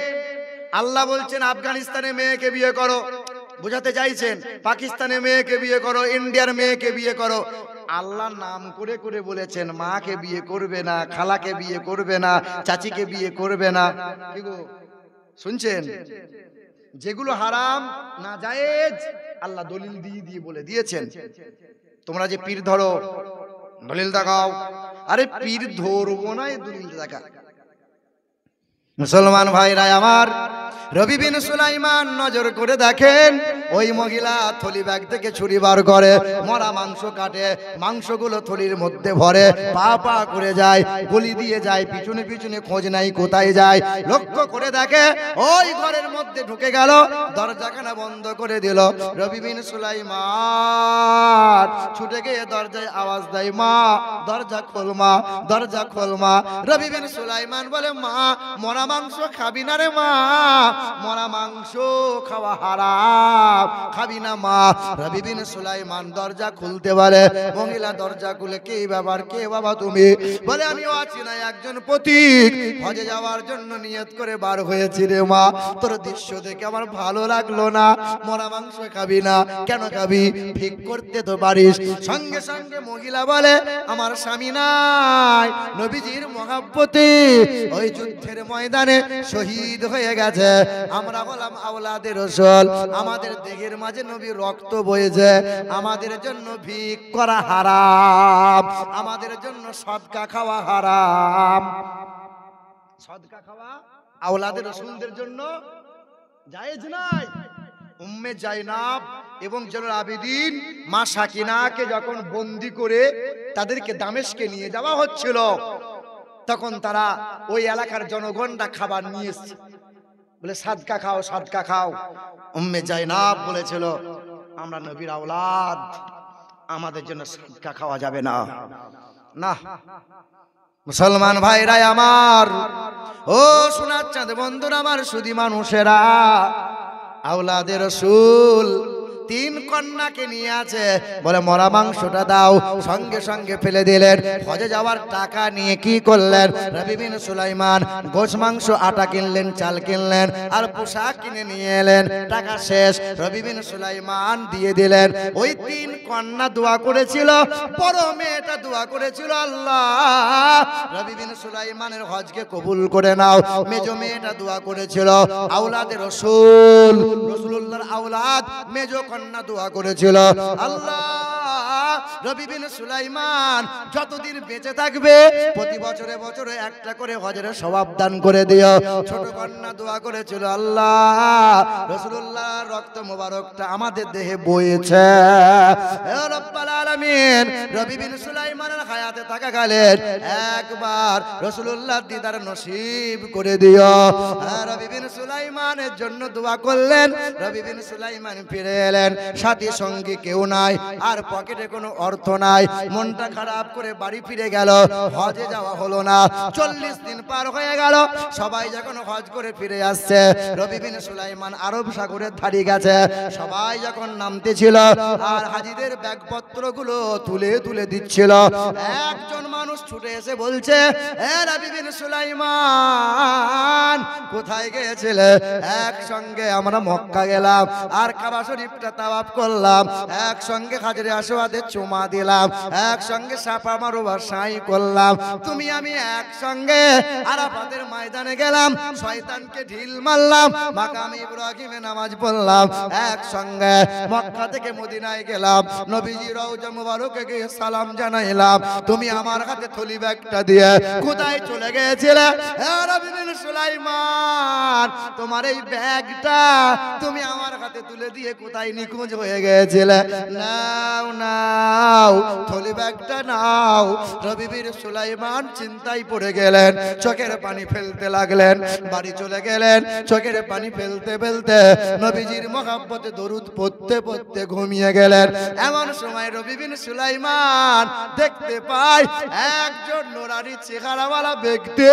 আল্লাহ বলছেন আফগানিস্তানে মেয়েকে বিয়ে করো, বোঝাতে চাইছেন পাকিস্তানে মেয়েকে বিয়ে করো, ইন্ডিয়ার মেয়েকে বিয়ে করো। আল্লাহ নাম করে করে বলেছেন মাকে বিয়ে করবে না, খালাকে বিয়ে করবে না, চাচিকে বিয়ে করবে না। কি গো শুনছেন? যেগুলো হারাম নাজায়েজ আল্লাহ দলিল দিয়ে দিয়ে বলে দিয়েছেন। তোমরা যে পীর ধরো, দলিল দেখাও। আরে পীর ধরবো না, দলিল দেখা। মুসলমান ভাইরা আমার, রবি বিন সুলাইমান নজর করে দেখেন ওই মহিলা থলি ব্যাগ থেকে ছুরি বার করে, মরা মাংস কাটে, মাংসগুলো থলির মধ্যে ভরে, পা পা করে যায়, গলি দিয়ে যায়, পিছনে পিছনে খোঁজ নাই কোথায় যায়। লক্ষ্য করে দেখে ওই ঘরের মধ্যে ঢুকে গেল, দরজাখানা বন্ধ করে দিল। রবি বিন সুলাইমান ছুটে গিয়ে দরজায় আওয়াজ দেয়, মা দরজা খোল, মা দরজা খোল, মা। রবি বিন সুলাইমান বলে, মা মরা মাংস খাবি না রে মা, মরা মাংস খাওয়া হারাম, খাবি না মা। রবি বিন সুলাইমান দরজা খুলতে বলে, মহিলা দরজা খুলে, কে ব্যাপার, কে বাবা তুমি? বলে আমি অচেনা একজন পথিক, হজে যাওয়ার জন্য নিয়ত করে বার হয়েছি রে মা। তোর দৃশ্য দেখে আমার ভালো লাগলো না। মরা মাংস খাবি না, কেন খাবি? ভিক করতে তো পারিস। সঙ্গে সঙ্গে মহিলা বলে, আমার স্বামী নাই, নবীজির মহাব্বতে ওই যুদ্ধের ময়দানে শহীদ হয়ে গেছে। আমরা হলাম আওলাদে রাসূল, আমাদের দেহের মাঝে নবীর রক্ত বইছে। আমাদের জন্য ভিক করা হারাম, আমাদের জন্য সদকা খাওয়া হারাম। সদকা খাওয়া আওলাদে রাসূলদের জন্য জায়েজ নাই। উম্মে জাইনাব এবং জয়নুল আবেদিন মা সাকিনাকে যখন বন্দি করে তাদেরকে দামেস্কে নিয়ে যাওয়া হচ্ছিল, তখন তারা ওই এলাকার জনগণরা খাবার নিয়ে এসেছে, বলে সাদকা খাও, সাদকা খাও। উম্মে জাইনাব বলেছিল, আমরা নবীর আওলাদ, আমাদের জন্য সাদকা খাওয়া যাবে না। না মুসলমান ভাইরা আমার, ও সোনার চাঁদ বন্ধুরা আমার, সুধী মানুষেরা, আওলাদে রাসূল তিন কন্যাকে নিয়ে আছে, বলে মরা মাংসটা দাও। সঙ্গে সঙ্গে ফেলে দিলেন। হজে যাওয়ার টাকা নিয়ে কি করলেন? রবি বিন সুলাইমান গোশ মাংস, আটা কিনলেন, চাল কিনলেন, আর পোশাক কিনে নিয়ে এলেন। টাকা শেষ, রবি বিন সুলাইমান দিয়ে দিলেন। ওই তিন কন্যা দোয়া করেছিল, বড় মেয়েটা দোয়া করেছিল, আল্লাহ রবি বিন সুলাইমানের হজকে কবুল করে নাও। মেজো মেয়েটা দোয়া করেছিল, আওলাদে রাসূল, রাসূলুল্লাহর আওলাদ মেজো কন্যা দোয়া করেছিল, আল্লাহ রবি বিন সুলাইমান যতদিন বেঁচে থাকবে প্রতি বছরে বছরে একটা করে হজের সওয়াব দান করে দিও। ছোট কন্যা দোয়া করেছিল, আল্লাহ রাসূলুল্লাহর রক্ত মোবারকটা আমাদের দেহে বইছে, হে রব্বুল আলামিন রবি বিন সুলাইমানের হায়াতে থাকাকালীন একবার রাসূলুল্লাহর দিদার নসিব করে দিও। রবি বিন সুলাইমানের জন্য দোয়া করলেন। রবি বিন সুলাইমান ফিরে এলেন, সাথী সঙ্গী কেউ নাই, আর পকেটে কোনো অর্থ নাই। মনটা খারাপ করে বাড়ি ফিরে গেল। হজে যাওয়া হলো না। 40 দিন পার হয়ে গেল। সবাই যখন হজ করে ফিরে আসছে, রবি বিন সুলাইমান আরব সাগরের ধারে গেছে। সবাই যখন নামতেছিল আর হাজিদের ব্যাগপত্রগুলো তুলে তুলে দিচ্ছিল, একজন মানুষ ছুটে এসে বলছে, এ রবি বিন সুলাইমান কোথায় গিয়েছিলে? একসঙ্গে আমরা মক্কা গেলাম, আর কাবা শরীফটা তাওয়াফ করলাম, একসঙ্গে হাজরে আসওয়াদে চুমা দিলাম, একসঙ্গে সাফা মারওয়া সাই করলাম। তুমি আমি একসঙ্গে আরাফাতের ময়দানে গেলাম, শয়তানকে ঢিল মারলাম, মাকামে ইব্রাহিমে নামাজ পড়লাম, একসঙ্গে মক্কা থেকে মদিনায় গেলাম, নবীজি রওজা মুবারকে গিয়ে সালাম জানাইলাম। তুমি আমার হাতে থলি ব্যাগটা দিয়ে কোথায় চলে গিয়েছিলে? হে রবি বিন সুলাইমান, তোমার এই ব্যাগটা তুমি আমার হাতে তুলে দিয়ে কোথায় নিখোঁজ হয়ে গিয়েছিলে? নাও নাও, থলি ব্যাগটা নাও। রবি বিন সুলাইমান চিন্তায় পড়ে গেলেন, চোখের পানি ফেলতে লাগলেন। বাড়ি চলে গেলেন, চোখের পানি ফেলতে ফেলতে নবীজির মহব্বতে দরুদ পড়তে পড়তে ঘুমিয়ে গেলেন। এমন সময় রবি বিন সুলাইমান দেখতে পায় একজন নোরানি চেহারাওয়ালা ব্যক্তি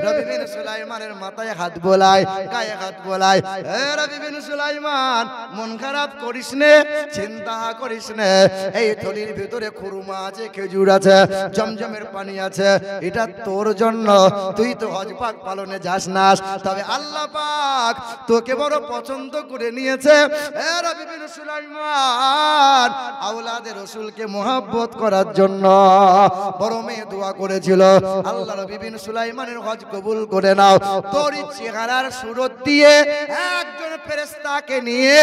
রবি বিন সুলাইমানের মাথায় হাত বোলায়, গায়ে হাত বোলায়। হে রবি বিন সুলাইমান, মন খারাপ করিস নে, চিন্তা করিস নে, এই থলির ভিতরে খুরমা আছে, খেজুর আছে, জমজমের পানি আছে, এটা তোর জন্য। তুই তো হজ পাক পালনে যাস না, তবে আল্লাহ পাক তোকে বড় পছন্দ করে নিয়েছে। হে রবি বিন সুলাইমান, আওলাদে রাসূলকে মহব্বত করার জন্য বড় মেয়ে দোয়া করেছিল, আল্লাহ রবি বিন সুলাইমানের হজ কবুল করে নাও। তোর চেহারার সুরত দিয়ে একজন ফেরেশতাকে নিয়ে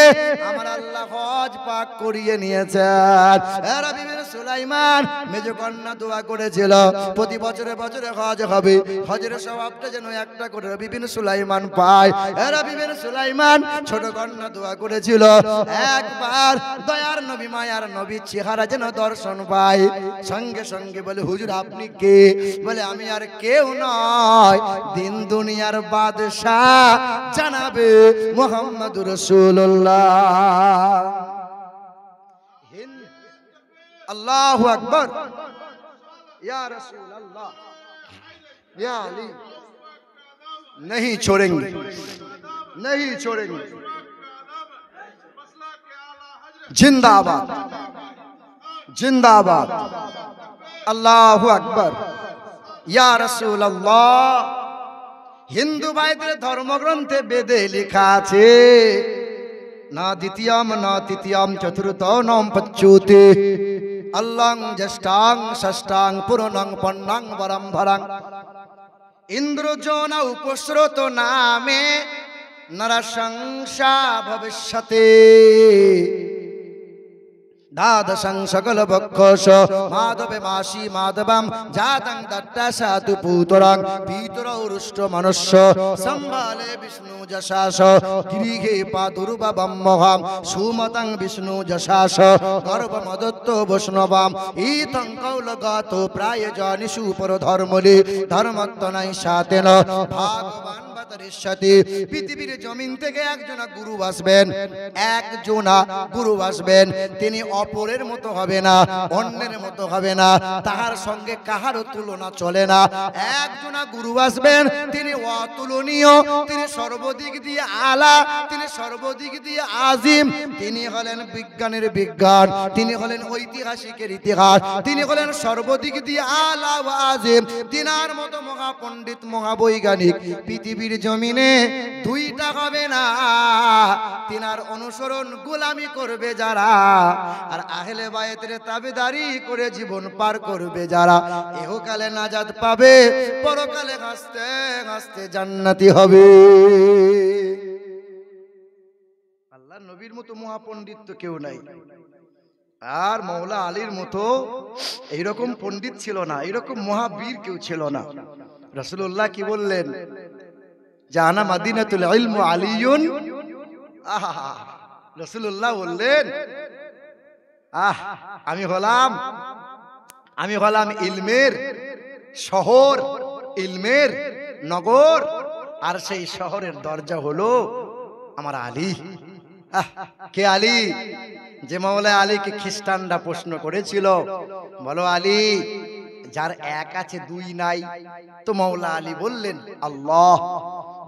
আমার আল্লাহ হজ পাক করিয়ে নিয়েছেন। হে রবি বিন সুলাইমান, মেজ কন্যা দোয়া করেছিল প্রতি বছরে বছরে হজ হবে, হজের সওয়াবটা যেন একটা করে রবি বিন সুলাইমান পায়। হে রবি বিন সুলাইমান, ছোট কন্যা দোয়া করেছিল একবার দয়ার নবী মায়ার নবী চেহারা যেন দর্শন পায়। সঙ্গে সঙ্গে বলে, হুজুর আপনি কে? বলে, আমি আর কেউ নয়, দিন দুনিয়ার বাদশাহ জানাবে মুহাম্মদুর রাসূলুল্লাহ। আল্লাহু আকবার, ইয়া রাসূলুল্লাহ, ইয়া আলী, नहीं छोड़ेंगे, नहीं छोड़ेंगे। जिंदाबाद, जिंदाबाद, अल्लाहु अकबर, या रसूल अल्लाह। হিন্দু ভাইদের ধর্মগ্রন্থে বেদে লেখা আছে, না দ্বিতীয়ম না তৃতীয়ম চতুর্থ নম পচ্যুতে আল্লাং জ্যেষ্ঠাং ষষ্ঠাং পুরনং পন্নাং বরম ভরাং ইন্দ্রজনা উপস্রোত নামে নরসংসা ভবিষ্যতে দ্বাদশং সকল বক্ষস মাধবে মাসি মাধবম জাতং দট্টা সাধু পুতরং পিতরৌ রুষ্ট মনুষ্য সম্ভালে বিষ্ণু যশাস গৃহে পাদুর্বম মহাম সুমতং বিষ্ণু যশাস গর্ভমদত্ত বৈষ্ণবাম ইতং কৌলগত প্রায় জনিষু পর ধর্মলে ধর্মত্তনাই সাতেন ভগবান পৃথিবীর জমিন থেকে একজনা গুরু আসবেন, একজনা গুরু আসবেন, তিনি অপরের মতো হবে না, অন্যের মতো হবে না, তাহার সঙ্গে কাহারও তুলনা চলে না। একজনা গুরু আসবেন, তিনি অতুলনীয়, তিনি সর্বদিক দিয়ে আলা, তিনি সর্বদিক দিয়ে আজিম, তিনি হলেন বিজ্ঞানের বিজ্ঞান, তিনি হলেন ঐতিহাসিকের ইতিহাস, তিনি হলেন সর্বদিক দিয়ে আলা ও আজিম। তিনার মতো মহাপণ্ডিত মহাবৈজ্ঞানিক পৃথিবীর জমিনে দুইটা হবে না। তিনার অনুসরণ গোলামি করবে যারা, আর আহলে বায়তের তাবেদারি করে জীবন পার করবে যারা, ইহকালে নাজাত পাবে, পরকালে হাসতে হাসতে জান্নাতি হবে। আল্লাহ নবীর মতো মহাপণ্ডিত তো কেউ নাই, আর মৌলা আলীর মতো এইরকম পণ্ডিত ছিল না, এইরকম মহাবীর কেউ ছিল না। রাসূলুল্লাহ কি বললেন? জানা মাদিনাতুল ইলম আলিয়ুন। আহা, রাসূলুল্লাহ বললেন, আমি হলাম ইলমের শহর, ইলমের নগর, আর সেই শহরের দরজা হলো আমার আলী। কে আলী? যে মাওলা আলীকে খ্রিস্টানরা প্রশ্ন করেছিল, বলো আলী, যার এক আছে দুই নাই, তো মাওলা আলী বললেন আল্লাহ।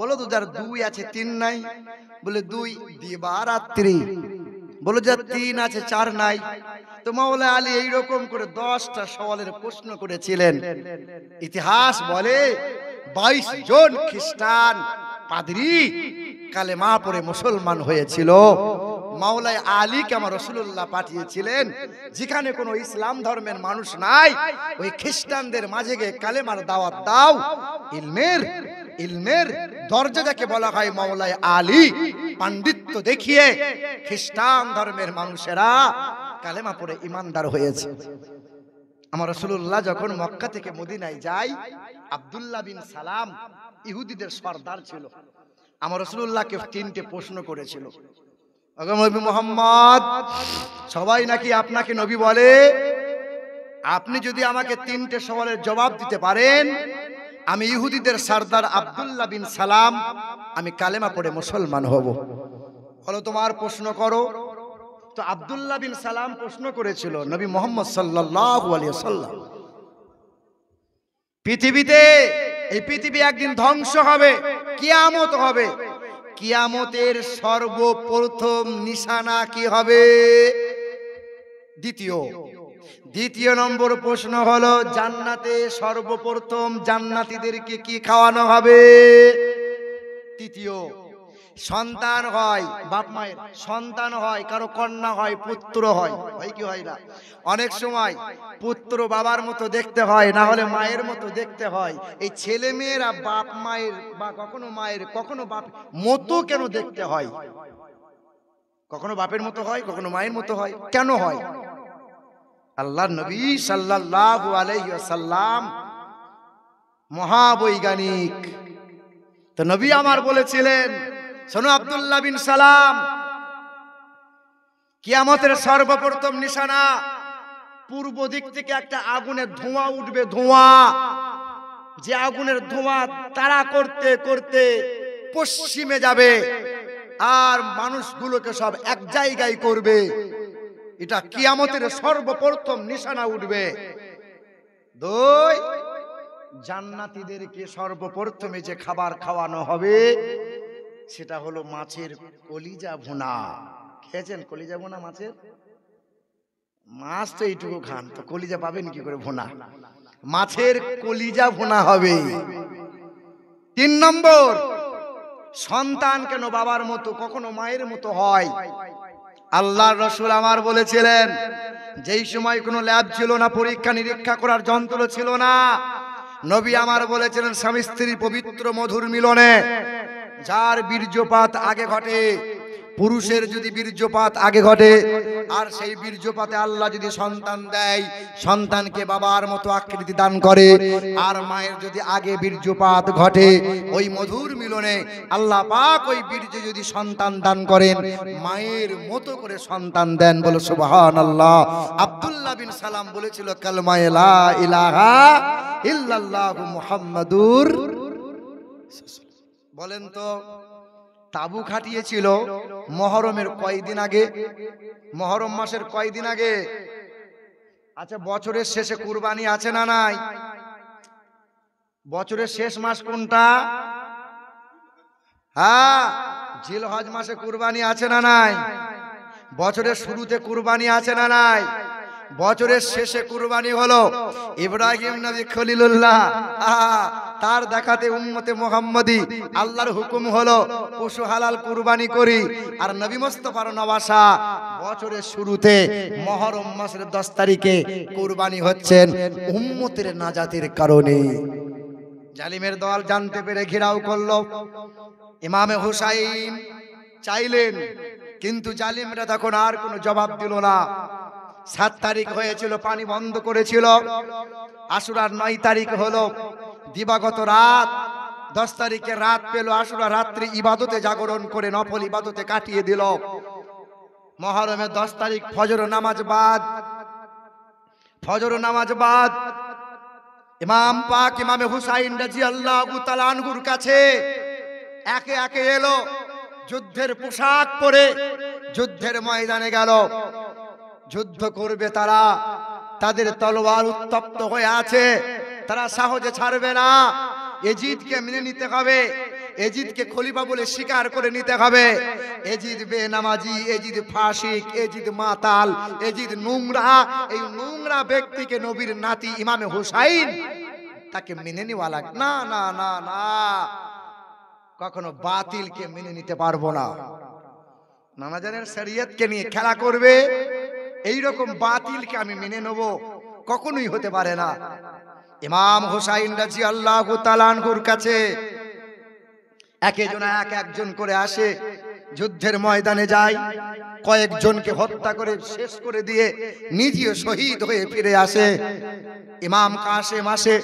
বলো তো যার দুই আছে তিন নাই, বলে দুই দিবারাত্রি। বলো যার তিন আছে চার নাই, তো মাওলা আলী এইরকম করে 10টা সওয়ালের প্রশ্ন করেছিলেন। ইতিহাস বলে 22 জন খ্রিস্টান পাদ্রী কালেমা পড়ে মুসলমান হয়েছিল। মাওলা আলীকে আমার রাসূলুল্লাহ পাঠিয়েছিলেন, যেখানে কোনো ইসলাম ধর্মের মানুষ নাই, ওই খ্রিস্টানদের মাঝে গিয়ে কালেমার দাওয়াত দাও। ইলমের দরজা যাকে বলা হয় মাওলা আলী, পাণ্ডিত্য দেখিয়ে খ্রিস্টান ধর্মের মানুষেরা কালেমা পড়ে ইমানদার হয়েছে। আমার রাসূলুল্লাহ যখন মক্কা থেকে মদিনায় যায়, আব্দুল্লাহ বিন সালাম ইহুদিদের সরদার ছিল। আমার রাসূলুল্লাহকে 3টে প্রশ্ন করেছিল। নবী মুহাম্মদ, সবাই নাকি আপনাকে নবী বলে, আপনি যদি আমাকে 3টে সওয়ালের জবাব দিতে পারেন, আমি ইহুদিদের সরদার আব্দুল্লাহ বিন সালাম, আমি কালেমা পড়ে মুসলমান হব। বলো তোমার প্রশ্ন করো। তো আব্দুল্লাহ বিন সালাম প্রশ্ন করেছিল, নবী মুহাম্মদ সাল্লাল্লাহু আলাইহি ওয়াসাল্লাম, পৃথিবীতে, এই পৃথিবী একদিন ধ্বংস হবে, কিয়ামত হবে, কিয়ামতের সর্বপ্রথম নিশানা কি হবে? দ্বিতীয় নম্বর প্রশ্ন হলো, জান্নাতে সর্বপ্রথম জান্নাতীদেরকে কি খাওয়ানো হবে? তৃতীয়, সন্তান হয়, বাপ মায়ের সন্তান হয়, কারো কন্যা হয়, পুত্র হয়, হয় কি হয় না? অনেক সময় পুত্র বাবার মতো দেখতে হয়, না হলে মায়ের মতো দেখতে হয়। এই ছেলে মেয়েরা বাপ মায়ের বা কখনো মায়ের কখনো বাপ মতো কেন দেখতে হয়? কখনো বাপের মতো হয়, কখনো মায়ের মতো হয়, কেন হয়? আল্লাহর নবী সাল্লাল্লাহু আলাইহি ওয়াসাল্লাম মহাবৈজ্ঞানিক, তো নবী আমার বলেছিলেন, শোনো আব্দুল্লাহ বিন সালাম, কিয়ামতের সর্বপ্রথম নিশানা, পূর্ব দিক থেকে একটা আগুনের ধোঁয়া উঠবে, ধোঁয়া, যে আগুনের ধোঁয়া তাড়া করতে করতে পশ্চিমে যাবে, আর মানুষগুলোকে সব এক জায়গায় করবে। এটা কিয়ামতের সর্বপ্রথম নিশানা উঠবে। জান্নাতীদেরকে সর্বপ্রথমে যে খাবার খাওয়ানো হবে সেটা হলো মাছের কলিজা ভুনা। খেয়েছেন কলিজা ভুনা মাছের? মাছ তো এইটুকু খান, তো কলিজা পাবেন কি করে ভুনা? মাছের কলিজা ভুনা হবে। 3 নম্বর, সন্তান কেন বাবার মতো কখনো মায়ের মতো হয়? আল্লাহর রাসূল আমার বলেছিলেন, যেই সময় কোনো ল্যাব ছিল না, পরীক্ষা নিরীক্ষা করার যন্ত্র ছিল না, নবী আমার বলেছিলেন স্বামী স্ত্রীর পবিত্র মধুর মিলনে যার বীর্যপাত আগে ঘটে, পুরুষের যদি বীর্যপাত আগে ঘটে আর সেই বীর্যপাতে আল্লাহ যদি সন্তান দেয়, সন্তানকে বাবার মতো আকৃতি দান করে, আর মায়ের যদি আগে বীর্যপাত ঘটে, ওই মধুর মিলনে আল্লাহ পাক ওই বীর্য যদি সন্তান দান করেন, মায়ের মতো করে সন্তান দেন। বলো সুবহানাল্লাহ। আব্দুল্লাহ বিন সালাম বলেছিল কালমা লা ইলাহা ইল্লাল্লাহু মুহাম্মাদুর। বলেন তো, তাবু খাটিয়েছিল মহরমের কয়দিন আগে? মহরম মাসের কয়দিন আগে? আচ্ছা, বছরের শেষে কুরবানি আছে না নাই? বছরের শেষ মাস কোনটা? হ্যাঁ, জিলহজ মাসে কুরবানি আছে না নাই? বছরের শুরুতে কুরবানি আছে না নাই? বছরের শেষে কুরবানি হলো ইব্রাহিম নবী খলিলুল্লাহ, তার দেখাতে উম্মতে মুহাম্মাদি আল্লাহর হুকুম হলো পশু হালাল কুরবানি করি। আর নবী মুস্তাফার নওয়াসা বছরের শুরুতে মুহররম মাসের 10 তারিখে কুরবানি হচ্ছেন উম্মতের নাজাতের কারণে। জালিমের দল জানতে পেরে ঘেরাও করলো। ইমামে হুসাইন চাইলেন, কিন্তু জালিমরা তখন আর কোনো জবাব দিল না। 7 তারিখ হয়েছিল, পানি বন্ধ করেছিল। আশুরার 9 তারিখ হলো দিবাগত রাত। 10 তারিখে রাত পেল, আশুরা রাত্রি ইবাদতে জাগরণ করে নফল ইবাদতে কাটিয়ে দিল। মুহররমের 10 তারিখ ফজর নামাজ বাদ ইমাম পাক ইমামে হুসাইন রাদিয়াল্লাহু তাআলা আনহুর কাছে একে একে এলো, যুদ্ধের পোশাক পরে যুদ্ধের ময়দানে গেল। যুদ্ধ করবে তারা, তাদের তলোয়ার উত্তপ্ত হয়ে আছে, তারা সহজে ছাড়বে না। এজিদকে মেনে নিতে হবে, এজিদকে খলিফা বলে স্বীকার করে নিতে হবে। এজিদ বেনামাজি, এজিদ ফাসিক, এজিদ মাতাল, এজিদ নোংরা। এই নোংরা ব্যক্তিকে নবীর নাতি ইমামে হুসাইন তাকে মেনে নেওয়া লাগে না, না না না, কখনো বাতিলকে মেনে নিতে পারবো না। নানাজানের শরীয়তকে নিয়ে খেলা করবে, এইরকম বাতিলকে আমি মেনে নেব, কখনোই হতে পারে না। ইমাম হুসাইন রাদিয়াল্লাহু তাআলা আনহুর কাছে একজন করে আসে, যুদ্ধের ময়দানে যায়, কয়েকজনকে হত্যা করে শেষ করে দিয়ে নিজেও শহীদ হয়ে ফিরে আসে। ইমাম কাসেম আসে,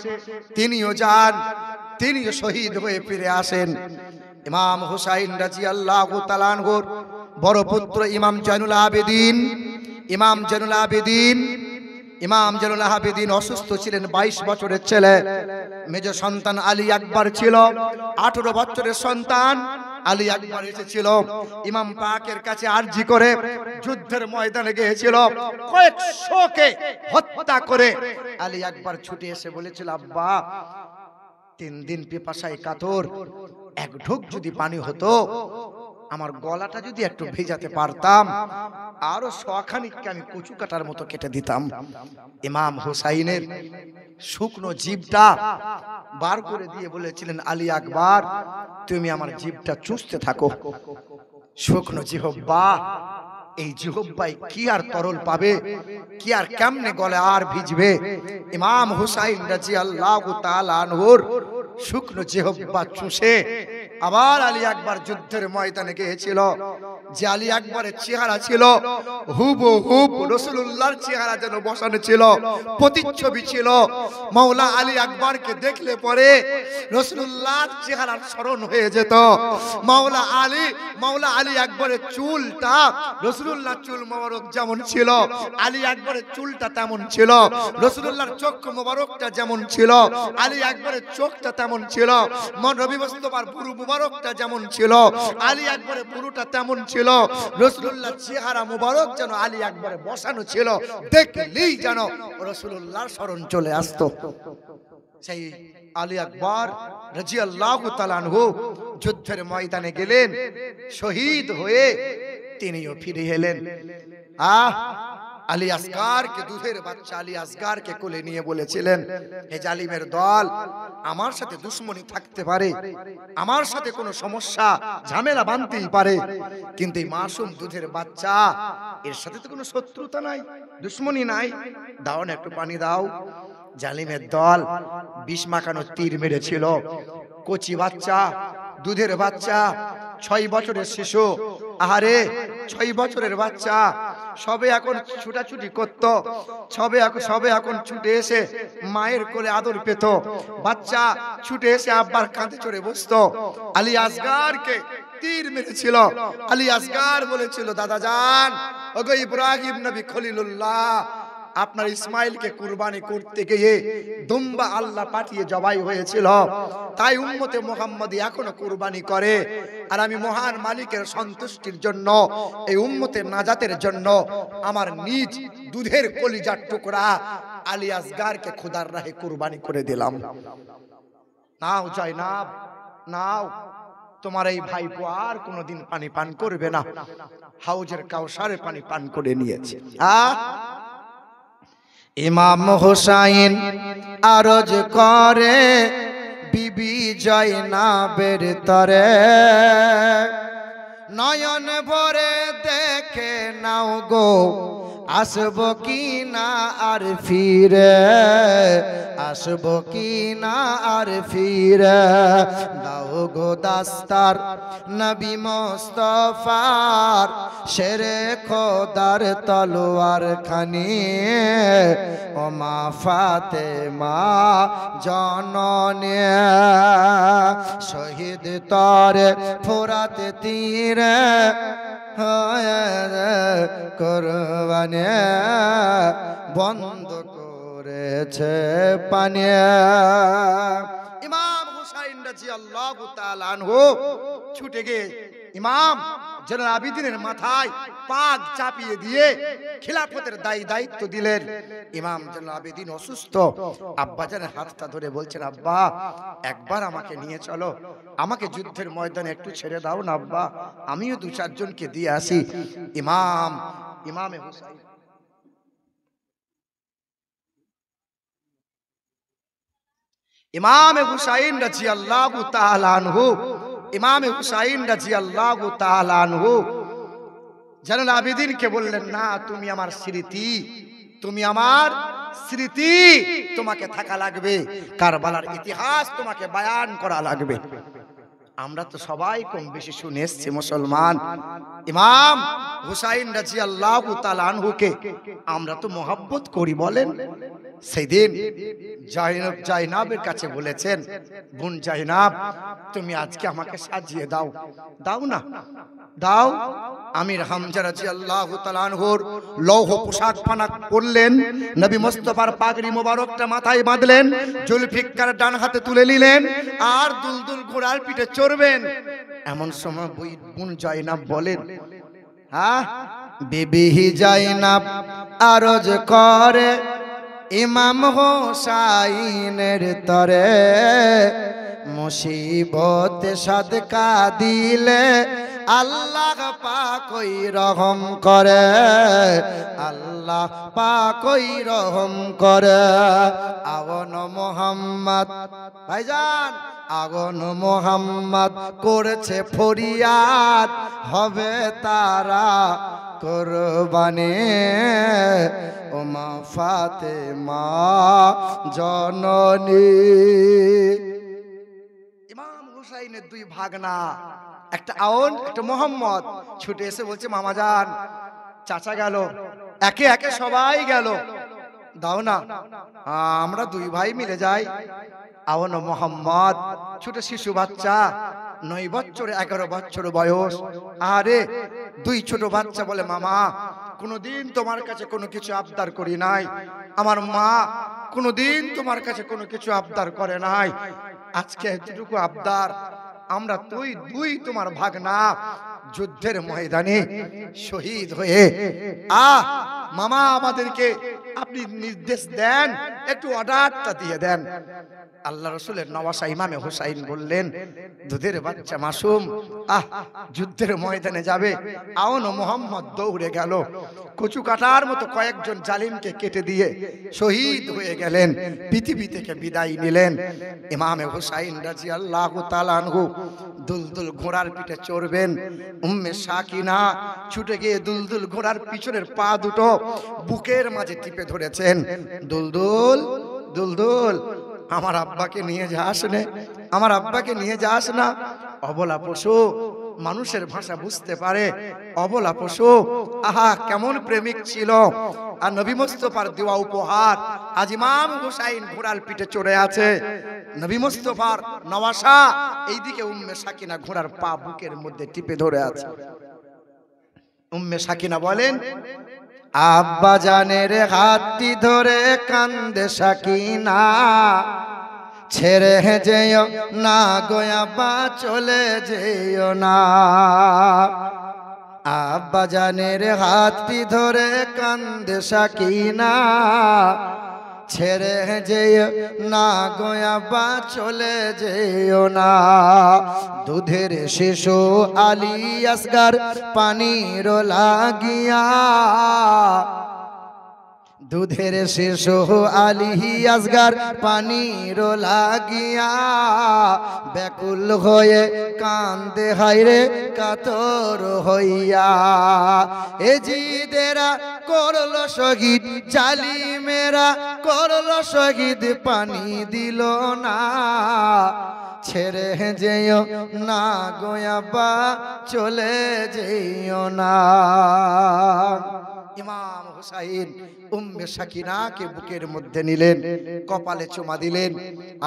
তিনিও যান, তিনিও শহীদ হয়ে ফিরে আসেন। ইমাম হুসাইন রাদিয়াল্লাহু তাআলা আনহুর বড় পুত্র ইমাম জয়নুল আবেদিন অসুস্থ ছিলেন, 22 বছরের ছেলে। মেজ সন্তান আলী আকবর ছিল, 18 বছরের সন্তান আলী আকবর এসেছিল ইমাম পাকের কাছে আরজি করে, যুদ্ধের ময়দানে গিয়েছিল, কয়েকশোকে হত্যা করে আলী আকবর ছুটে এসে বলেছিল, আব্বা 3 দিন পিপাসায় কাতর, এক ঢোক যদি পানি হতো, আমার গলাটা যদি একটু ভেজাতে পারতাম, আরো শখানিককে আমি কচু কাটার মতো কেটে দিতাম। ইমাম হুসাইনের শুকনো জিভটা বার করে দিয়ে বলেছিলেন, আলী আকবর তুমি আমার জিভটা চুষতে থাকো। শুকনো জিহ্বা, এই জিহ্বায় কি আর তরল পাবে, কি আর কেমনে গলে আর ভিজবে? ইমাম হুসাইন রাদিয়াল্লাহু তাআলা আনহুর শুকনো জিহ্বা চুষে আবার আলী আকবর যুদ্ধের ময়দানে গিয়েছিল। যে আলী আকবরের চেহারা ছিল হুবহুব রাসূলুল্লাহর চেহারা যেন বসানো ছিল, প্রতিচ্ছবি ছিল। মাওলা আলী আকবরকে দেখলে পরে রাসূলুল্লাহর চেহারার স্মরণ হয়ে যেত। মাওলা আলী আকবরের চুলটা, রাসূলুল্লাহর চুল মোবারক যেমন ছিল, আলী আকবরের চুলটা তেমন ছিল। রাসূলুল্লাহর চোখ মোবারকটা যেমন ছিল, আলী আকবরের চোখটা তেমন ছিল। নবী মুস্তাফার পুরু মুবারকটা যেমন ছিল, আলী আকবরের পুরুটা তেমন ছিল। রাসূলুল্লাহর চেহারা মুবারক যেন আলী আকবরে বসানো ছিল, দেখলেই যেন রাসূলুল্লাহর স্মরণ চলে আসতো। সেই আলী আকবর রাদিয়াল্লাহু তাআলা আনহু যুদ্ধের ময়দানে গেলেন, শহীদ হয়ে তিনিও ফিরে এলেন। আলী আসগারকে, দুধের বাচ্চা আলী আসগারকে কোলে নিয়ে বলেছিলেন, হে জালিমের দল, আমার সাথে দুশমনি থাকতে পারে, আমার সাথে কোনো সমস্যা ঝামেলা বাঁধতেই পারে, কিন্তু এই মাসুম দুধের বাচ্চা, এর সাথে তো কোনো শত্রুতা নাই, দুশমনি নাই, দাও না একটু পানি দাও। জালিমের দল বিষ মাখানো তীর মেরেছিল। কচি বাচ্চা, দুধের বাচ্চা, 6 বছরের শিশু, আহারে 6 বছরের বাচ্চা, সবে এখন ছুটাছুটি করত, সবে এখন ছুটে এসে মায়ের কোলে আদর পেত। বাচ্চা ছুটে এসে আব্বার কাঁধে চড়ে বসতো। আলী আসগারকে তীর মেরেছিল। আলী আসগার বলেছিল, দাদা জান, ওগো ইব্রাহিম নবী খলিলুল্লাহ, আপনার ইসমাইলকে কুরবানি করতে গিয়ে দুম্বা আল্লাহ পাঠিয়ে জবাই হয়েছিল, তাই উম্মতে মুহাম্মাদি এখনো কুরবানি করে। আর আমি মহান মালিকের সন্তুষ্টির জন্য, এই উম্মতের নাজাতের জন্য আমার নিজ দুধের কলিজার টুকরা আলী আসগারকে খোদার রাহে কুরবানি করে দিলাম। নাও জয়নাব, নাও, তোমার এই ভাইপো আর কোনোদিন পানি পান করবে না, হাউজের কাউসারে পানি পান করে নিয়েছে। ইমাম হুসাইন আরজ করে বিবি জয়নাবের তরে, নয়ন ভরে দেখে নাও গো, আসব কি না আর ফিরে, আসব কি না আর ফিরে, দাও গো দাস্তার নবী মুস্তাফার, শেরে খোদার তলোয়ার খানি, ও মা ফাতেমা জননী, শহীদ তরে ফোরাত তীরে কুরবানি বন্ধ করেছে পানি। ইমাম হুসাইন রাদিয়াল্লাহু তাআলা আনহু ছুটে গিয়ে ইমাম জেনারেল আবিদিনের মাথায় পাগ চাপিয়ে দিয়ে খিলাফতের দায়িত্ব দিলেন। ইমাম জেনারেল আবিদিন অসুস্থ, আব্বা জানের হাতটা ধরে বলছেন, আব্বা একবার আমাকে নিয়ে চলো, আমাকে যুদ্ধের ময়দানে একটু ছেড়ে দাও না আব্বা, আমিও 2-4 জনকে দিয়ে আসি। ইমামে হুসাইন ইমামে হুসাইন রাদিয়াল্লাহু তাআলা আনহু, ইমামে হুসাইন রাদিয়াল্লাহু তাআলা আনহু জেনারেল আবিদিনকে বললেন, না, তুমি আমার স্মৃতি, তুমি আমার স্মৃতি, তোমাকে থাকা লাগবে, কারবালার ইতিহাস তোমাকে বয়ান করা লাগবে। আমরা তো সবাই কম বেশি শুনে এসেছি মুসলমান, ইমাম হুসাইন রাদিয়াল্লাহু তাআলা আনহুকে আমরা তো মহব্বত করি বলেন। সেদিন জাইনাবের কাছে বলেছেন, বোন জাইনাব, তুমি আজকে আমাকে সাজিয়ে দাও, দাও না, দাও। আমির হামজা রাদিয়াল্লাহু তাআলা আনহুর লৌহ পোশাক ফানা পরলেন, নবী মুস্তাফার পাগড়ি মোবারকটা মাথায় বাঁধলেন, জুলফিকার ডান হাতে তুলে নিলেন, আর দুলদুল ঘোড়ার পিঠে চড়বেন। এমন সময় বোন জাইনাব বলেন, বিবি জাইনাব আরজ করে ইমাম হুসাইনের তরে, মুসিবত সাদকা দিলে আল্লাহ পাক ওই রহম করে, আল্লাহ পাক ওই রহম করে। আগন মোহাম্মদ ভাইজান, আগন মোহাম্মদ করেছে ফরিয়াদ, হবে তারা কুরবানি, ও মা ফাতেমা জননী। ইমাম হুসাইনের 2 ভাগনা, একটা আওন একটা মোহাম্মদ, ছুটে এসে বলছে, মামা জান, চাচা গেল, একে একে সবাই গেল, দাও না, আমরা 2 ভাই মিলে যাই। আওন মোহাম্মদ ছোট শিশু বাচ্চা, 9 বছর 11 বছর বয়স। আরে 2 ছোট বাচ্চা বলে, মামা কোনোদিন তোমার কাছে কোনো কিছু আবদার করি নাই, আমার মা কোনোদিন তোমার কাছে কোনো কিছু আবদার করে নাই, আজকে এতটুকু আবদার। আমরা দুই তোমার ভাগনা যুদ্ধের ময়দানে শহীদ হয়ে, মামা আমাদেরকে আপনি নির্দেশ দেন, একটু অর্ডারটা দিয়ে দেন। আল্লাহ রসুলের নওয়াসা ইমামে হুসাইন বললেন, দুধের বাচ্চা মাসুম যুদ্ধের ময়দানে যাবে। আওন মোহাম্মদ দৌড়ে গেল, কচু কাটার মতো কয়েকজন জালিমকে কেটে দিয়ে শহীদ হয়ে গেলেন, পৃথিবী থেকে বিদায় নিলেন। ইমামে হুসাইন রাদিয়াল্লাহু তাআলা আনহু দুলদুল ঘোড়ার পিঠে চড়বেন। উম্মে সাকিনা ছুটে গিয়ে দুলদুল ঘোড়ার পিছনের পা দুটো বুকের মাঝে টিপে ধরেছেন। দুলদুল দুলদুল, আমার আব্বাকে নিয়ে যাস না, আমার আব্বাকে নিয়ে যাস না। অবলা পশু মানুষের ভাষা বুঝতে পারে, অবলা পশু। আহা, কেমন প্রেমিক ছিল। আর নবী মুস্তাফার দেওয়া উপহার, আজ ইমাম হুসাইন ঘোড়ার পিঠে চড়ে আছে। নবী মুস্তাফার নওয়াসা, এইদিকে উম্মে সাকিনা ঘোড়ার পা বুকের মধ্যে টিপে ধরে আছে। উম্মে সাকিনা বলেন, আব্বা জানের হাতটি ধরে কান্দে সাকিনা, ছেড়ে যেও না গো আব্বা, চলে যেও না। আব্বা জানের হাতটি ধরে কান্দে সাকিনা, ছেড়ে যেও না গো আব্বা, চলে যেও না। দুধের শিশু আলী আসগার পানির লাগিয়া, দুধের শিশু আলী আসগার পানির লাগিয়া, ব্যাকুল হয়ে কান্দে হায়রে কাতর হইয়া। এ জিদেরা করলো শহীদ, জালিমেরা করলো শহীদ, পানি দিল না, ছেড়ে যেও না গো আব্বা, চলে যেও না। ইমাম হুসাইন উম্মে সাকিনাকে বুকের মধ্যে নিলেন, কপালে চুমা দিলেন,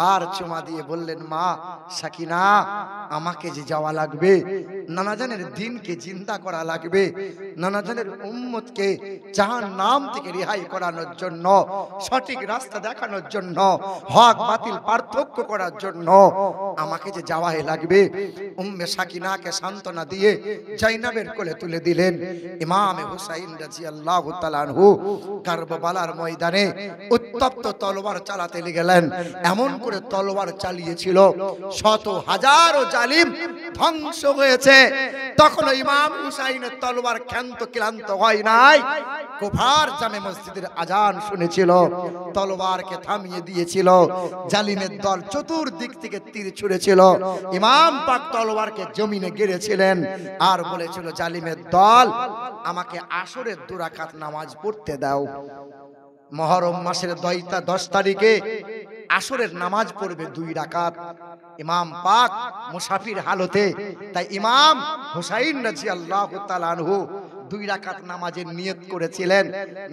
আর চুমা দিয়ে বললেন, মা সাকিনা, আমাকে যে যাওয়া লাগবে, নানাজানের দিনকে জিন্দা করা লাগবে, নানাজানের উম্মতকে জাহান্নাম থেকে রেহাই করানোর জন্য, সঠিক রাস্তা দেখানোর জন্য, হক বাতিল পার্থক্য করার জন্য আমাকে যে যাওয়াই লাগবে। উম্মে সাকিনাকে সান্ত্বনা দিয়ে জাইনাবের কোলে তুলে দিলেন। ইমাম হুসাইন রাদিয়াল্লাহু তাআলা আনহু কারবালার ময়দানে উত্তপ্ত তলোয়ার চালাতে গেলেন। এমন করে তলোয়ার চালিয়েছিল, শত হাজারো জালিম ধ্বংস হয়েছে। তখন ইমাম হুসাইনের তলোয়ার ক্ষান্ত ক্লান্ত হয় নাই। কুফার জামে মসজিদের আজান শুনেছিল, তলোয়ারকে থামিয়ে দিয়েছিল। জালিমের দল চতুর্দিক থেকে তীর ছুঁড়েছিল, ইমাম পাক তলোয়ারকে জমিনে গেড়েছিলেন আর বলেছিল, জালিমের দল, আমাকে আসরের 2 রাকাত নামাজ পড়তে দাও। মুহররম মাসের 10 তারিখে আসরের নামাজ পড়বে 2 রাকাত। ইমাম পাক মুসাফির হালতে, তাই ইমাম হুসাইন রাদিয়াল্লাহু তাআলা আনহু 2 রাকাত নামাজের নিয়ত করেছিলেন।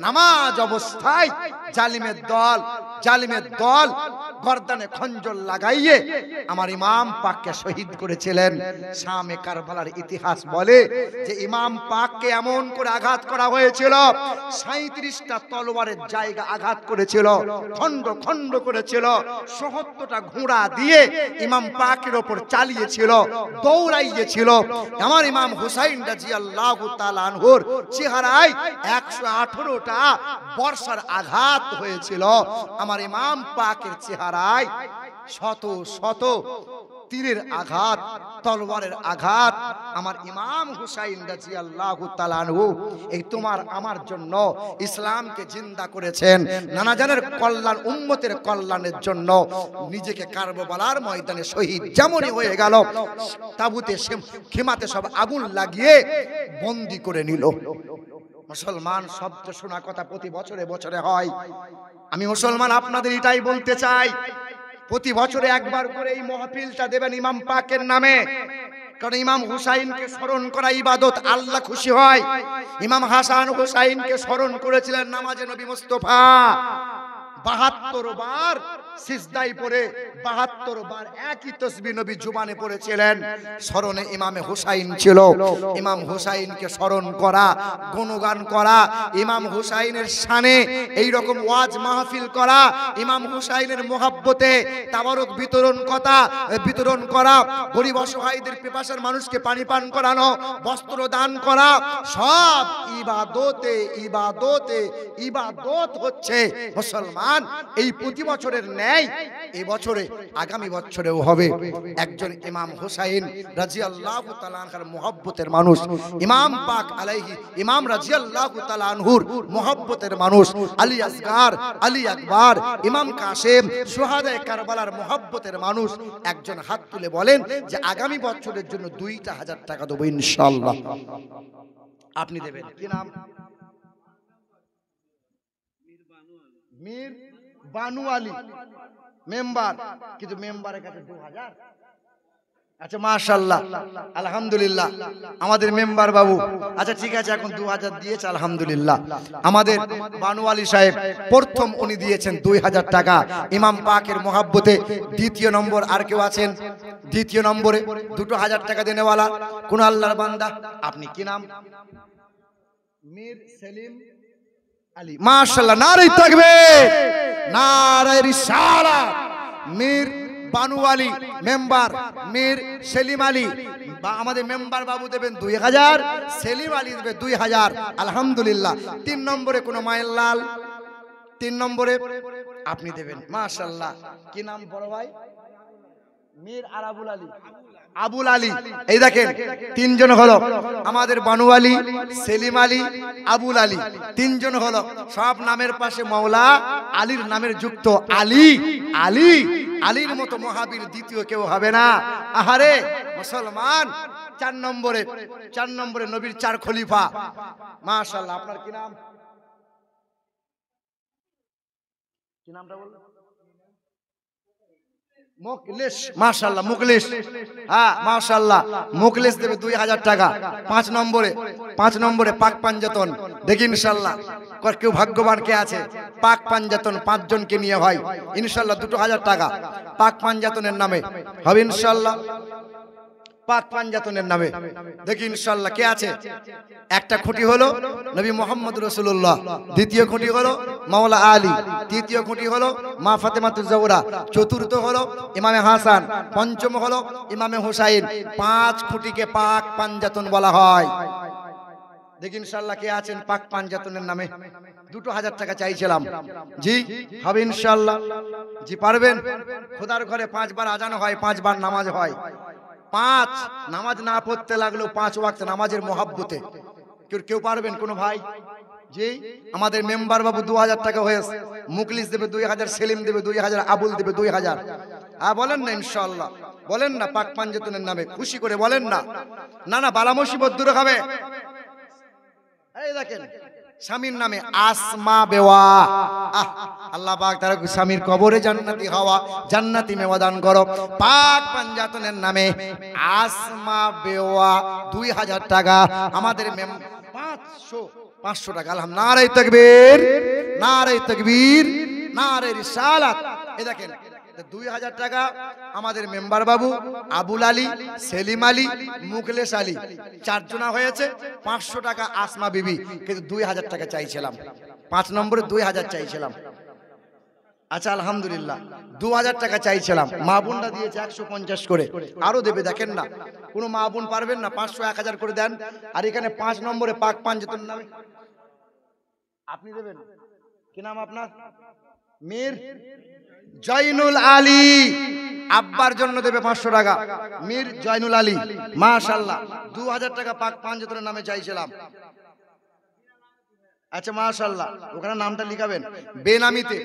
নামাজ অবস্থায় জালিমের দল গর্দানে খঞ্জর লাগাইয়ে আমার ইমাম পাককে শহীদ করেছিলেন। শামে কারবালার ইতিহাস বলে যে ইমাম পাককে এমন করে আঘাত করা হয়েছিল, 37টা তলোয়ারের জায়গা আঘাত করেছিল, খণ্ড খণ্ড করেছিল। ৭০টা ঘোড়া দিয়ে ইমাম পাকের ওপর চালিয়েছিল, দৌড়াইয়েছিল। আমার ইমাম হুসাইন রাদিয়াল্লাহু তাআলা আনহুর চেহারায় 118টা বর্ষার আঘাত হয়েছিল। আমার ইমাম পাকের চেহারায় শত শত তীরের আঘাত, তলোয়ারের আঘাত। আমার ইমাম হুসাইন রাদিয়াল্লাহু তাআলা আনহু এই তোমার আমার জন্য ইসলামকে জিন্দা করেছেন, নানাজানের কল্যাণ, উম্মতের কল্যাণের জন্য নিজেকে কারবালার ময়দানে শহীদ যেমনই হয়ে গেল, তাবুতে খেমাতে সব আগুন লাগিয়ে বন্দী করে নিল। মুসলমান শব্দ শোনা কথা প্রতি বছরে বছরে হয়। আমি মুসলমান আপনাদের এটাই বলতে চাই, প্রতি বছরে একবার করে এই মাহফিলটা দেবেন ইমাম পাকের নামে, কারণ ইমাম হুসাইনকে স্মরণ করা ইবাদত, আল্লাহ খুশি হয়। ইমাম হাসান হুসাইনকে স্মরণ করেছিলেন নামাজে নবী মুস্তাফা, ৭২ বার সিজদায় পড়ে ৭২ বার একই তাসবিহ নবী জুবানে পড়েছিলেন। স্মরণে ইমামে হুসাইন ছিল। ইমাম হুসাইনকে স্মরণ করা, গুণগান করা, ইমাম হুসাইনের শানে এই রকম ওয়াজ মাহফিল করা, ইমাম হুসাইনের মোহাব্বতে তাবারক বিতরণ করা, গরিব অসহায়দের পিপাসার মানুষকে পানি পান করানো, বস্ত্র দান করা, সব ইবাদত হচ্ছে। মুসলমান মুসলমান, এই প্রতি বছরের ন্যায় এই বছরে আগামী বছরেও হবে। একজন ইমাম হুসাইন রাদিয়াল্লাহু তাআলা আনহুর মুহাব্বতের মানুষ, ইমাম পাক আলাইহি ইমাম রাদিয়াল্লাহু তাআলা আনহুর মুহাব্বতের মানুষ, আলী আসগার, আলী আকবার, ইমাম কাসেম, শুহাদায়ে কারবালার মুহাব্বতের মানুষ একজন হাত তুলে বলেন যে আগামী বছরের জন্য 2,000 টাকা দেব ইনশাআল্লাহ। আপনি দেবেন? কি নাম? মীর বানু আলী মেম্বার, কিন্তু মেম্বারের কাছে 2,000। আচ্ছা মাশাআল্লাহ, আলহামদুলিল্লাহ আমাদের মেম্বার বাবু। আচ্ছা ঠিক আছে, এখন 2,000 দিয়েছে, আলহামদুলিল্লাহ। আমাদের বানু আলী সাহেব প্রথম উনি দিয়েছেন 2,000 টাকা ইমাম পাকের মহাব্বতে। দ্বিতীয় নম্বর আর কেউ আছেন? দ্বিতীয় নম্বরে 2,000 টাকা দেনেওয়ালা কোন আল্লাহর বান্দা? আপনি কি নাম? মীর সেলিম আলী। মাশাআল্লাহ, নারে তাকবীর, নারে রিসালাত। মীর বানু আলী মেম্বার, মীর সেলিম আলী আমাদের মেম্বার বাবু দেবেন 2,000, সেলিম আলী দেবে 2,000, আলহামদুলিল্লাহ। 3 নম্বরে কোন মায়ের লাল? 3 নম্বরে আপনি দেবেন। মাশাআল্লাহ, কি নাম বড় ভাই? মীর আরাবুল আলী, আবুল আলী। এই দেখেন 3 জন হলো আমাদের বানু আলী, সেলিম আলী, আবুল আলী। 3 জন হলো, সব নামের পাশে মওলা আলীর নামের যুক্ত। আলী, আলী, আলীর মতো মহাবীর দ্বিতীয় কেউ হবে না। আহারে মুসলমান। 4 নম্বরে নবীর 4 খলিফা। মাশাআল্লাহ, আপনার কি নাম? কি নামটা বললেন? মুখলিস। মাশাআল্লাহ, মুখলিস। হ্যাঁ মাশাআল্লাহ, মুখলিস দেবে 2,000 টাকা। 5 নম্বরে পাক পাঞ্জাতন। দেখি ইনশাআল্লাহ কেউ ভাগ্যবান কে আছে। পাক পাঞ্জাতন 5 জনকে নিয়ে হয় ইনশাআল্লাহ 2,000 টাকা পাক পাঞ্জাতনের নামে হবে ইনশাআল্লাহ। পাক পাঞ্জাতনের নামে দেখি ইনশাআল্লাহ কে আছে। একটা খুঁটি হলো নবী মুহাম্মদ রাসূলুল্লাহ, দ্বিতীয় খুঁটি হলো মাওলা আলী, তৃতীয় খুঁটি হলো মা ফাতেমাতুজ জোহরা, চতুর্থ হলো ইমামে হাসান, পঞ্চম হলো ইমামে হুসাইন। 5 খুঁটিকে পাক পাঞ্জাতন বলা হয়। দেখি ইনশাআল্লাহ কে আছেন পাক পাঞ্জাতনের নামে। 2,000 টাকা চাইছিলাম। জি হবে ইনশাআল্লাহ। জি পারবেন? খোদার ঘরে 5 বার আজান হয়, 5 বার নামাজ হয়। 5 নামাজ না পড়তে লাগলো 5 ওয়াক্ত নামাজের মহাব্বতে। কেউ পারবেন কোন ভাই? জি আমাদের মেম্বার বাবু 2,000 টাকা হয়েছে। মুখলিস দেবে 2,000, সেলিম দেবে 2,000, আবুল দেবে 2,000। বলেন না ইনশাআল্লাহ, বলেন না পাক পাঞ্জাতনের নামে খুশি করে বলেন না। না না, বালা মুসিবত দূর হবে। এই দেখেন স্বামীর নামে আসমা বেওয়া। আল্লাহ পাক তার স্বামীর কবরে জান্নাতি হওয়া, জান্নাতি মেওয়া দান করো। পাক পাঞ্জাতনের নামে আসমা বেওয়া 2,000 টাকা আমাদের 500 টাকা। আলহামদুলিল্লাহ, নারে তাকবীর, নারে তাকবীর, নারে রিসালাত। এই দেখেন 2,000 টাকা আমাদের মেম্বার বাবু আবুল আলী, সেলিম আলী, মুখলেস আলী 4 জনা হয়েছে। 500 টাকা আসমা বিবি, কিন্তু 2,000 টাকা চাইছিলাম। 5 নম্বরে 2,000 চাইছিলাম। আচ্ছা আলহামদুলিল্লাহ 2,000 টাকা চাইছিলাম। মা বোনরা দিয়েছে 150 করে, আরো দেবে। দেখেন না কোনো মা বোন পারবেন না, 500 1,000 করে দেন। আর এখানে 5 নম্বরে পাক পাঞ্জাতন নামে আপনি দেবেন। কি নাম আপনার? মীর জয়নুল আলী, আব্বার জন্য দেবে 500 টাকা। মীর জয়নুল আলী মাশাআল্লাহ। 2,000 টাকা পাক পাঞ্জাতনের নামে চাইছিলাম। আচ্ছা মাশাআল্লাহ, ওখানে নামটা লিখাবেন বেনামিতে।